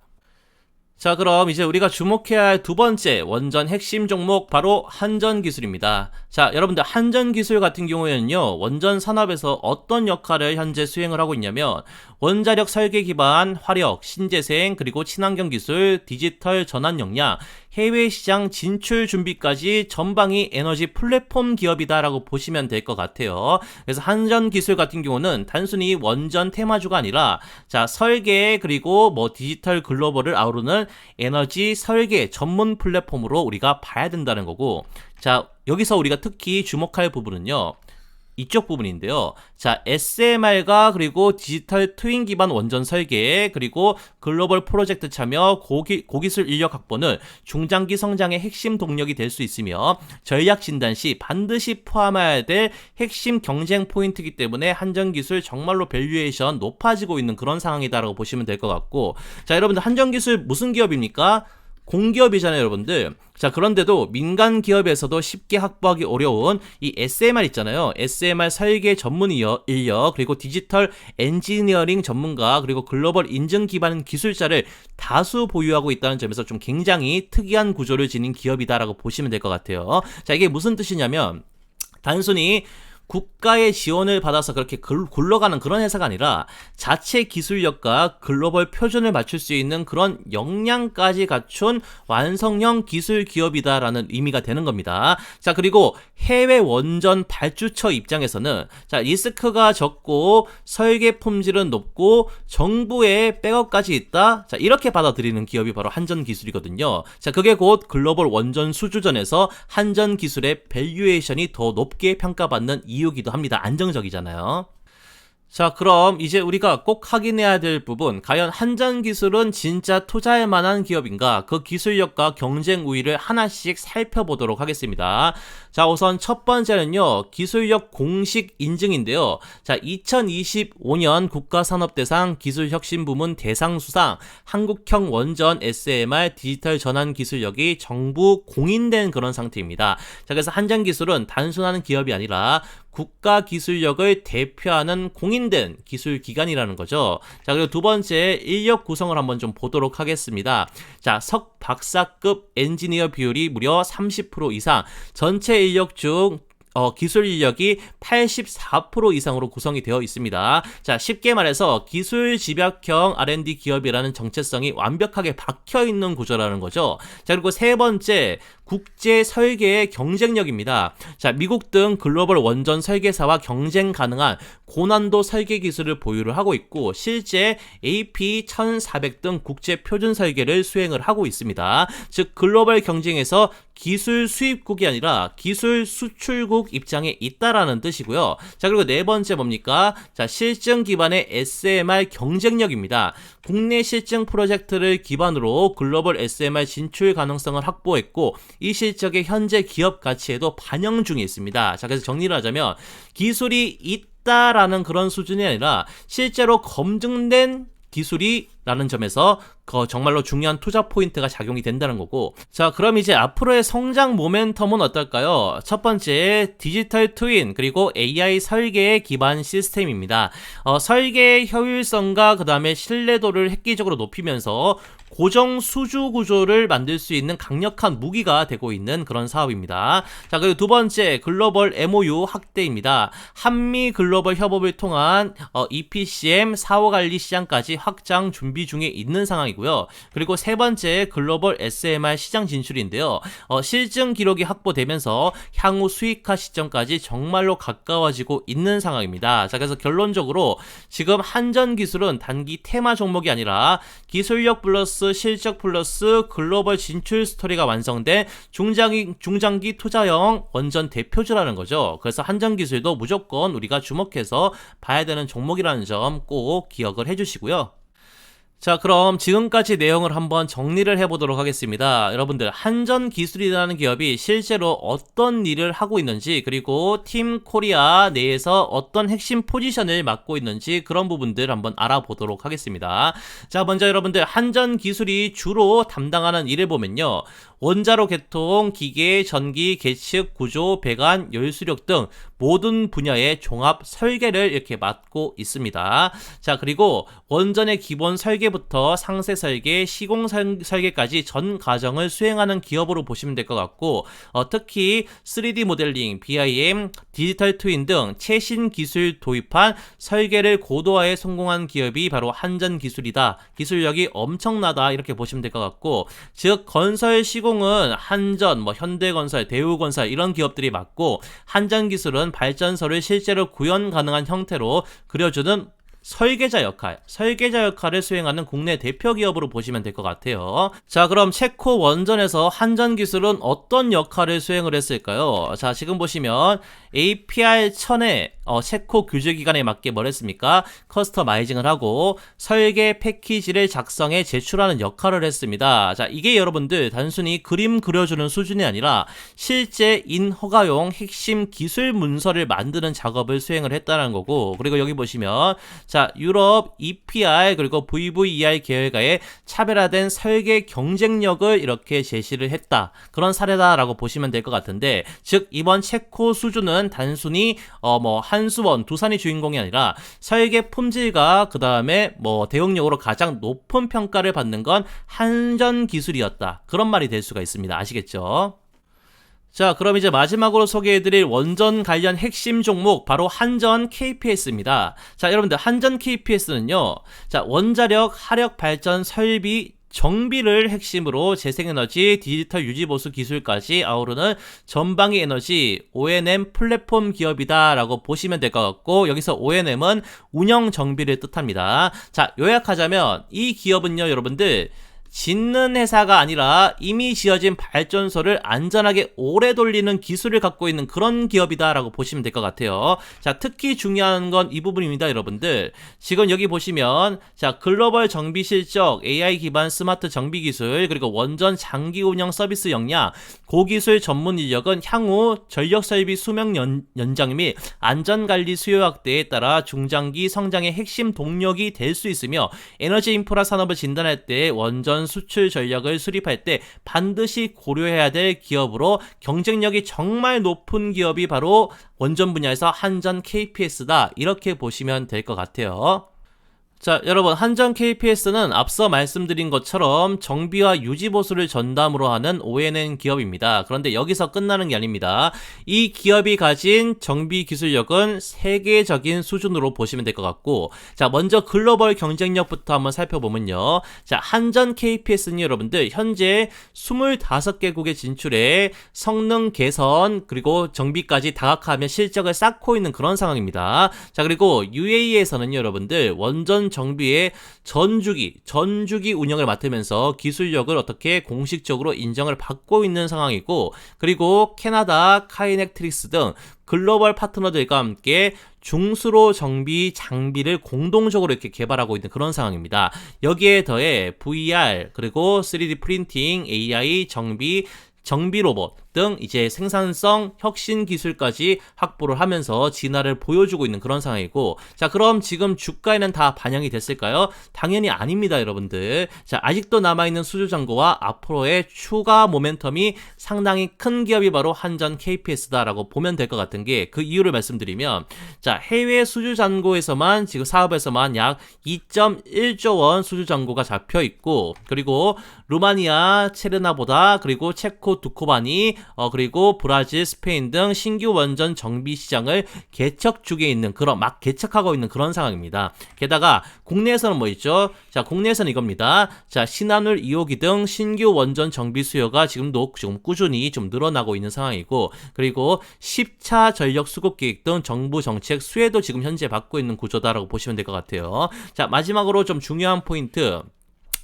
자, 그럼 이제 우리가 주목해야 할 두 번째 원전 핵심 종목 바로 한전 기술입니다. 자, 여러분들 한전 기술 같은 경우에는요, 원전 산업에서 어떤 역할을 현재 수행을 하고 있냐면 원자력 설계 기반, 화력, 신재생, 그리고 친환경 기술, 디지털 전환 역량, 해외 시장 진출 준비까지 전방위 에너지 플랫폼 기업이다라고 보시면 될 것 같아요. 그래서 한전 기술 같은 경우는 단순히 원전 테마주가 아니라 자, 설계 그리고 뭐 디지털 글로벌을 아우르는 에너지 설계 전문 플랫폼으로 우리가 봐야 된다는 거고, 자, 여기서 우리가 특히 주목할 부분은요, 이쪽 부분인데요. 자, SMR과 그리고 디지털 트윈 기반 원전 설계, 그리고 글로벌 프로젝트 참여, 고기술 인력 확보는 중장기 성장의 핵심 동력이 될 수 있으며 전략 진단 시 반드시 포함해야 될 핵심 경쟁 포인트이기 때문에 한전기술 정말로 밸류에이션 높아지고 있는 그런 상황이다라고 보시면 될 것 같고, 자, 여러분들 한전기술 무슨 기업입니까? 공기업이잖아요, 여러분들. 자, 그런데도 민간 기업에서도 쉽게 확보하기 어려운 이 SMR 있잖아요. SMR 설계 전문 인력, 그리고 디지털 엔지니어링 전문가, 그리고 글로벌 인증 기반 기술자를 다수 보유하고 있다는 점에서 좀 굉장히 특이한 구조를 지닌 기업이다라고 보시면 될 것 같아요. 자, 이게 무슨 뜻이냐면 단순히 국가의 지원을 받아서 그렇게 굴러가는 그런 회사가 아니라 자체 기술력과 글로벌 표준을 맞출 수 있는 그런 역량까지 갖춘 완성형 기술 기업이다라는 의미가 되는 겁니다. 자, 그리고 해외 원전 발주처 입장에서는 자, 리스크가 적고 설계 품질은 높고 정부의 백업까지 있다. 자, 이렇게 받아들이는 기업이 바로 한전기술이거든요. 자, 그게 곧 글로벌 원전 수주전에서 한전기술의 밸류에이션이 더 높게 평가받는 이유기도 합니다. 안정적이잖아요. 자, 그럼 이제 우리가 꼭 확인해야 될 부분, 과연 한전기술은 진짜 투자할 만한 기업인가? 그 기술력과 경쟁 우위를 하나씩 살펴보도록 하겠습니다. 자, 우선 첫 번째는요, 기술력 공식 인증인데요. 자, 2025년 국가산업대상 기술혁신부문 대상수상 한국형 원전 SMR 디지털 전환 기술력이 정부 공인된 그런 상태입니다. 자, 그래서 한전기술은 단순한 기업이 아니라 국가 기술력을 대표하는 공인된 기술 기관이라는 거죠. 자, 그리고 두 번째 인력 구성을 한번 좀 보도록 하겠습니다. 자, 석박사급 엔지니어 비율이 무려 30% 이상, 전체 인력 중 기술 인력이 84% 이상으로 구성이 되어 있습니다. 자, 쉽게 말해서 기술 집약형 R&D 기업이라는 정체성이 완벽하게 박혀 있는 구조라는 거죠. 자, 그리고 세 번째, 국제 설계의 경쟁력입니다. 자, 미국 등 글로벌 원전 설계사와 경쟁 가능한 고난도 설계 기술을 보유를 하고 있고, 실제 AP1400 등 국제 표준 설계를 수행을 하고 있습니다. 즉, 글로벌 경쟁에서 기술 수입국이 아니라 기술 수출국 입장에 있다라는 뜻이고요. 자, 그리고 네 번째 뭡니까? 자, 실증 기반의 SMR 경쟁력입니다. 국내 실증 프로젝트를 기반으로 글로벌 SMR 진출 가능성을 확보했고, 이 실적의 현재 기업 가치에도 반영 중에 있습니다. 자, 그래서 정리를 하자면 기술이 있다라는 그런 수준이 아니라 실제로 검증된 기술이라는 점에서 정말로 중요한 투자 포인트가 작용이 된다는 거고, 자, 그럼 이제 앞으로의 성장 모멘텀은 어떨까요? 첫 번째, 디지털 트윈 그리고 AI 설계에 기반 시스템입니다. 설계의 효율성과 그 다음에 신뢰도를 획기적으로 높이면서 고정 수주 구조를 만들 수 있는 강력한 무기가 되고 있는 그런 사업입니다. 자, 그리고 두 번째, 글로벌 MOU 확대입니다. 한미 글로벌 협업을 통한 EPCM 사후관리 시장까지 확장 준비 중에 있는 상황이고요. 그리고 세 번째, 글로벌 SMR 시장 진출인데요. 실증 기록이 확보되면서 향후 수익화 시점까지 정말로 가까워지고 있는 상황입니다. 자, 그래서 결론적으로 지금 한전기술은 단기 테마 종목이 아니라 기술력 플러스 실적 플러스 글로벌 진출 스토리가 완성된 중장기 투자형 원전 대표주라는 거죠. 그래서 한전기술도 무조건 우리가 주목해서 봐야 되는 종목이라는 점 꼭 기억을 해주시고요. 자, 그럼 지금까지 내용을 한번 정리를 해보도록 하겠습니다. 여러분들, 한전기술이라는 기업이 실제로 어떤 일을 하고 있는지, 그리고 팀 코리아 내에서 어떤 핵심 포지션을 맡고 있는지 그런 부분들 한번 알아보도록 하겠습니다. 자, 먼저 여러분들, 한전기술이 주로 담당하는 일을 보면요, 원자로 개통, 기계, 전기, 계측, 구조, 배관, 열수력 등 모든 분야의 종합 설계를 이렇게 맡고 있습니다. 자, 그리고 원전의 기본 설계 설계부터 상세 설계, 시공 설계까지 전 과정을 수행하는 기업으로 보시면 될 것 같고, 특히 3D 모델링, BIM, 디지털 트윈 등 최신 기술 도입한 설계를 고도화에 성공한 기업이 바로 한전기술이다. 기술력이 엄청나다. 이렇게 보시면 될 것 같고, 즉 건설 시공은 한전, 현대건설, 대우건설 이런 기업들이 맡고, 한전기술은 발전소를 실제로 구현 가능한 형태로 그려주는 설계자 역할을 수행하는 국내 대표 기업으로 보시면 될 것 같아요. 자, 그럼 체코 원전에서 한전기술은 어떤 역할을 수행을 했을까요? 자, 지금 보시면 APR 1000에 체코 규제기관에 맞게 뭘 했습니까? 커스터마이징을 하고 설계 패키지를 작성해 제출하는 역할을 했습니다. 자, 이게 여러분들 단순히 그림 그려주는 수준이 아니라 실제 인허가용 핵심 기술 문서를 만드는 작업을 수행을 했다는 거고, 그리고 여기 보시면 자, 유럽 EPR 그리고 VVER 계열과의 차별화된 설계 경쟁력을 이렇게 제시를 했다. 그런 사례다라고 보시면 될 것 같은데, 즉 이번 체코 수준은 단순히 한수원, 두산이 주인공이 아니라 설계 품질과 그 다음에 대응력으로 가장 높은 평가를 받는 건 한전기술이었다. 그런 말이 될 수가 있습니다. 아시겠죠? 자, 그럼 이제 마지막으로 소개해드릴 원전 관련 핵심 종목 바로 한전 KPS입니다. 자, 여러분들 한전 KPS는요, 자, 원자력, 하력 발전 설비 정비를 핵심으로 재생에너지, 디지털 유지보수 기술까지 아우르는 전방위 에너지 O&M 플랫폼 기업이다 라고 보시면 될 것 같고, 여기서 O&M은 운영 정비를 뜻합니다. 자, 요약하자면 이 기업은요, 여러분들 짓는 회사가 아니라 이미 지어진 발전소를 안전하게 오래 돌리는 기술을 갖고 있는 그런 기업이다 라고 보시면 될 것 같아요. 자, 특히 중요한 건 이 부분입니다. 여러분들 지금 여기 보시면 자, 글로벌 정비 실적, AI 기반 스마트 정비 기술, 그리고 원전 장기 운영 서비스 역량, 고기술 전문 인력은 향후 전력 설비 수명 연장 및 안전관리 수요 확대에 따라 중장기 성장의 핵심 동력이 될 수 있으며, 에너지 인프라 산업을 진단할 때 원전 수출 전략을 수립할 때 반드시 고려해야 될 기업으로 경쟁력이 정말 높은 기업이 바로 원전 분야에서 한전 KPS다. 이렇게 보시면 될 것 같아요. 자, 여러분 한전 KPS는 앞서 말씀드린 것처럼 정비와 유지보수를 전담으로 하는 O&M 기업입니다. 그런데 여기서 끝나는 게 아닙니다. 이 기업이 가진 정비 기술력은 세계적인 수준으로 보시면 될 것 같고, 자, 먼저 글로벌 경쟁력부터 한번 살펴보면요. 자, 한전 KPS는 여러분들 현재 25개국에 진출해 성능 개선 그리고 정비까지 다각화하며 실적을 쌓고 있는 그런 상황입니다. 자, 그리고 UAE에서는 여러분들 원전 정비의 전주기 운영을 맡으면서 기술력을 어떻게 공식적으로 인정을 받고 있는 상황이고, 그리고 캐나다, 카이넥트릭스 등 글로벌 파트너들과 함께 중수로 정비 장비를 공동적으로 이렇게 개발하고 있는 그런 상황입니다. 여기에 더해 VR 그리고 3D 프린팅, AI 정비 로봇 등 이제 생산성 혁신 기술까지 확보를 하면서 진화를 보여주고 있는 그런 상황이고, 자, 그럼 지금 주가에는 다 반영이 됐을까요? 당연히 아닙니다, 여러분들. 자, 아직도 남아있는 수주 잔고와 앞으로의 추가 모멘텀이 상당히 큰 기업이 바로 한전 KPS다라고 보면 될 것 같은 게, 그 이유를 말씀드리면, 자, 해외 수주 잔고에서만 지금 사업에서만 약 2.1조 원 수주 잔고가 잡혀 있고, 그리고 루마니아, 체르나보다, 그리고 체코 두코바니, 그리고 브라질, 스페인 등 신규 원전 정비 시장을 개척 중에 있는 막 개척하고 있는 그런 상황입니다. 게다가 국내에서는 뭐 있죠? 자, 국내에서는 이겁니다. 자, 신한울 2호기 등 신규 원전 정비 수요가 지금 꾸준히 좀 늘어나고 있는 상황이고, 그리고 10차 전력 수급 계획 등 정부 정책 수혜도 지금 현재 받고 있는 구조다라고 보시면 될 것 같아요. 자, 마지막으로 좀 중요한 포인트.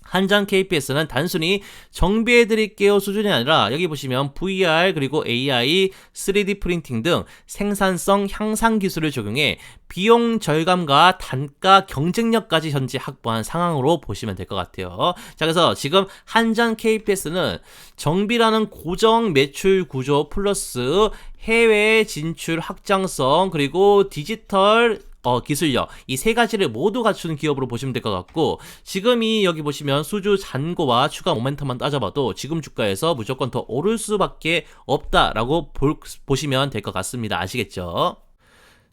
한전 KPS는 단순히 정비해드릴게요 수준이 아니라 여기 보시면 VR 그리고 AI, 3D 프린팅 등 생산성 향상 기술을 적용해 비용 절감과 단가 경쟁력까지 현재 확보한 상황으로 보시면 될 것 같아요. 자, 그래서 지금 한전 KPS는 정비라는 고정 매출 구조 플러스 해외 진출 확장성 그리고 디지털 기술력, 이 세 가지를 모두 갖춘 기업으로 보시면 될 것 같고, 지금이 여기 보시면 수주 잔고와 추가 모멘텀만 따져봐도 지금 주가에서 무조건 더 오를 수밖에 없다라고 보시면 될 것 같습니다. 아시겠죠?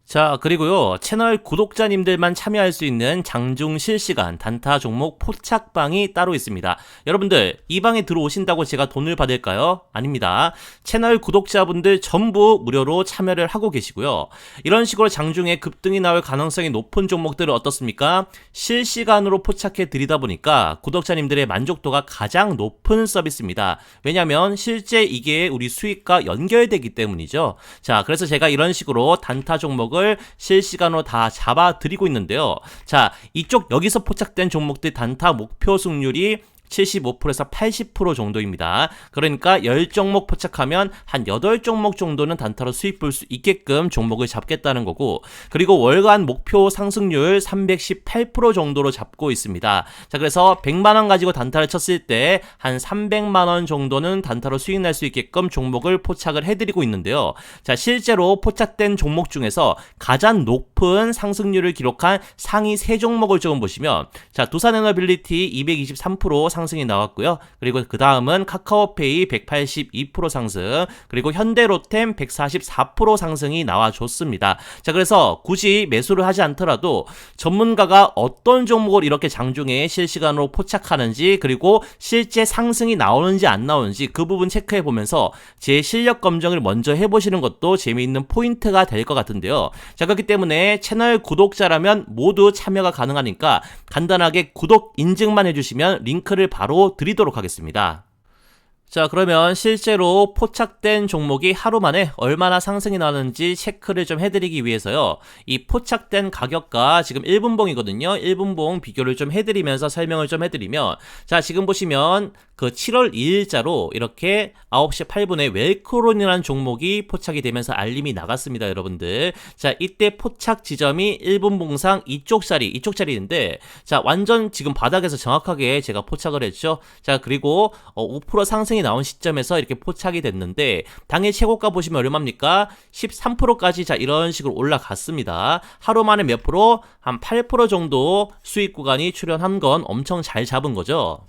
자, 그리고요, 채널 구독자님들만 참여할 수 있는 장중 실시간 단타 종목 포착방이 따로 있습니다. 여러분들, 이 방에 들어오신다고 제가 돈을 받을까요? 아닙니다. 채널 구독자분들 전부 무료로 참여를 하고 계시고요. 이런 식으로 장중에 급등이 나올 가능성이 높은 종목들은 어떻습니까? 실시간으로 포착해 드리다 보니까 구독자님들의 만족도가 가장 높은 서비스입니다. 왜냐면 실제 이게 우리 수익과 연결되기 때문이죠. 자, 그래서 제가 이런 식으로 단타 종목을 실시간으로 다 잡아 드리고 있는데요. 자, 이쪽 여기서 포착된 종목들 단타 목표 승률이 75%에서 80% 정도입니다. 그러니까 10종목 포착하면 한 8종목 정도는 단타로 수익 볼 수 있게끔 종목을 잡겠다는 거고, 그리고 월간 목표 상승률 318% 정도로 잡고 있습니다. 자, 그래서 100만원 가지고 단타를 쳤을 때 한 300만원 정도는 단타로 수익 날 수 있게끔 종목을 포착을 해드리고 있는데요. 자, 실제로 포착된 종목 중에서 가장 높은 상승률을 기록한 상위 3종목을 조금 보시면, 자, 두산에너빌리티 223% 상승이 나왔고요. 그리고 그 다음은 카카오페이 182% 상승, 그리고 현대로템 144% 상승이 나와줬습니다. 자, 그래서 굳이 매수를 하지 않더라도 전문가가 어떤 종목을 이렇게 장중에 실시간으로 포착하는지, 그리고 실제 상승이 나오는지 안 나오는지 그 부분 체크해 보면서 제 실력 검증을 먼저 해보시는 것도 재미있는 포인트가 될 것 같은데요. 자, 그렇기 때문에 채널 구독자라면 모두 참여가 가능하니까 간단하게 구독 인증만 해주시면 링크를 바로 드리도록 하겠습니다. 자, 그러면 실제로 포착된 종목이 하루 만에 얼마나 상승이 나는지 체크를 좀 해드리기 위해서요, 이 포착된 가격과 지금 1분봉이거든요. 1분봉 비교를 좀 해드리면서 설명을 좀 해드리면, 자, 지금 보시면 그 7월 2일자로 이렇게 9시 8분에 웰크론이라는 종목이 포착이 되면서 알림이 나갔습니다, 여러분들. 자, 이때 포착 지점이 1분봉상 이쪽 자리인데, 자, 완전 지금 바닥에서 정확하게 제가 포착을 했죠. 자, 그리고 5% 상승이 나온 시점에서 이렇게 포착이 됐는데, 당일 최고가 보시면 얼마입니까? 13%까지 자, 이런 식으로 올라갔습니다. 하루 만에 몇 프로? 한 8% 정도 수익 구간이 출현한 건 엄청 잘 잡은 거죠.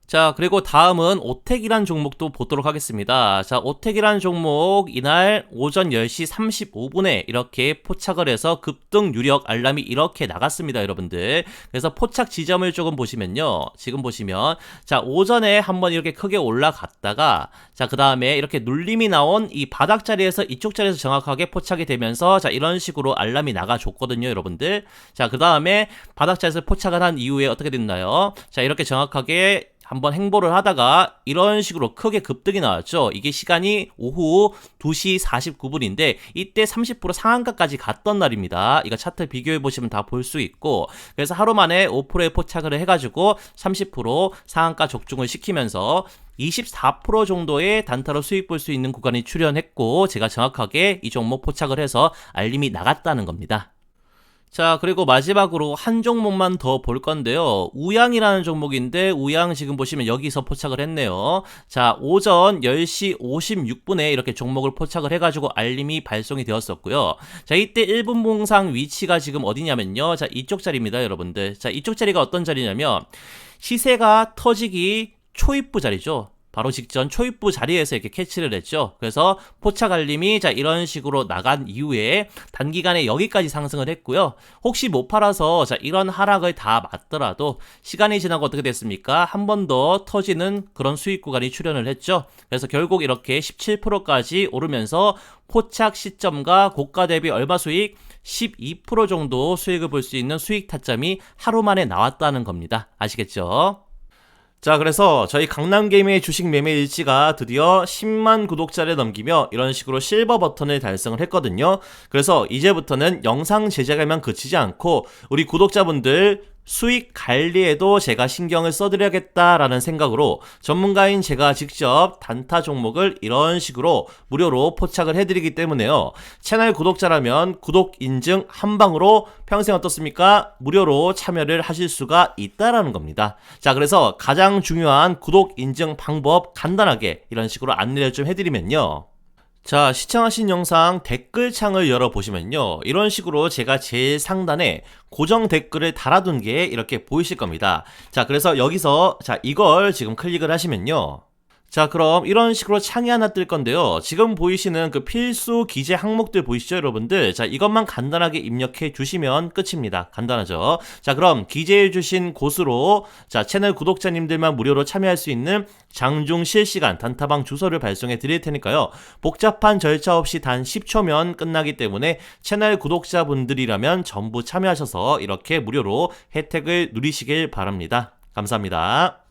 자, 그리고 다음은 오텍이란 종목도 보도록 하겠습니다. 자, 오텍이란 종목 이날 오전 10시 35분에 이렇게 포착을 해서 급등 유력 알람이 이렇게 나갔습니다, 여러분들. 그래서 포착 지점을 조금 보시면요, 지금 보시면, 자, 오전에 한번 이렇게 크게 올라갔다가, 자, 그 다음에 이렇게 눌림이 나온 이 바닥 자리에서 이쪽 자리에서 정확하게 포착이 되면서, 자, 이런 식으로 알람이 나가줬거든요, 여러분들. 자, 그 다음에 바닥 자리에서 포착을 한 이후에 어떻게 됐나요? 자, 이렇게 정확하게 한번 행보를 하다가 이런 식으로 크게 급등이 나왔죠. 이게 시간이 오후 2시 49분인데 이때 30% 상한가까지 갔던 날입니다. 이거 차트 비교해 보시면 다 볼 수 있고, 그래서 하루 만에 5%에 포착을 해가지고 30% 상한가 적중을 시키면서 24% 정도의 단타로 수익 볼 수 있는 구간이 출현했고, 제가 정확하게 이 종목 포착을 해서 알림이 나갔다는 겁니다. 자, 그리고 마지막으로 한 종목만 더 볼 건데요. 우양이라는 종목인데, 우양 지금 보시면 여기서 포착을 했네요. 자, 오전 10시 56분에 이렇게 종목을 포착을 해가지고 알림이 발송이 되었었고요. 자, 이때 1분봉상 위치가 지금 어디냐면요, 자, 이쪽 자리입니다, 여러분들. 자, 이쪽 자리가 어떤 자리냐면 시세가 터지기 초입부 자리죠. 바로 직전 초입부 자리에서 이렇게 캐치를 했죠. 그래서 포착 알림이 자, 이런 식으로 나간 이후에 단기간에 여기까지 상승을 했고요. 혹시 못 팔아서 자, 이런 하락을 다 맞더라도 시간이 지나고 어떻게 됐습니까? 한 번 더 터지는 그런 수익 구간이 출현을 했죠. 그래서 결국 이렇게 17%까지 오르면서 포착 시점과 고가 대비 얼마 수익? 12% 정도 수익을 볼 수 있는 수익 타점이 하루 만에 나왔다는 겁니다. 아시겠죠? 자, 그래서 저희 강남게임의 주식 매매 일지가 드디어 10만 구독자를 넘기며 이런 식으로 실버 버튼을 달성을 했거든요. 그래서 이제부터는 영상 제작에만 그치지 않고 우리 구독자분들 수익 관리에도 제가 신경을 써드려야겠다라는 생각으로 전문가인 제가 직접 단타 종목을 이런 식으로 무료로 포착을 해드리기 때문에요. 채널 구독자라면 구독 인증 한 방으로 평생 어떻습니까? 무료로 참여를 하실 수가 있다라는 겁니다. 자, 그래서 가장 중요한 구독 인증 방법 간단하게 이런 식으로 안내를 좀 해드리면요. 자, 시청하신 영상 댓글창을 열어보시면요, 이런 식으로 제가 제일 상단에 고정 댓글을 달아둔 게 이렇게 보이실 겁니다. 자, 그래서 여기서 자, 이걸 지금 클릭을 하시면요, 자, 그럼 이런 식으로 창이 하나 뜰 건데요. 지금 보이시는 그 필수 기재 항목들 보이시죠, 여러분들? 자, 이것만 간단하게 입력해 주시면 끝입니다. 간단하죠? 자, 그럼 기재해 주신 곳으로 자, 채널 구독자님들만 무료로 참여할 수 있는 장중 실시간 단타방 주소를 발송해 드릴 테니까요. 복잡한 절차 없이 단 10초면 끝나기 때문에 채널 구독자분들이라면 전부 참여하셔서 이렇게 무료로 혜택을 누리시길 바랍니다. 감사합니다.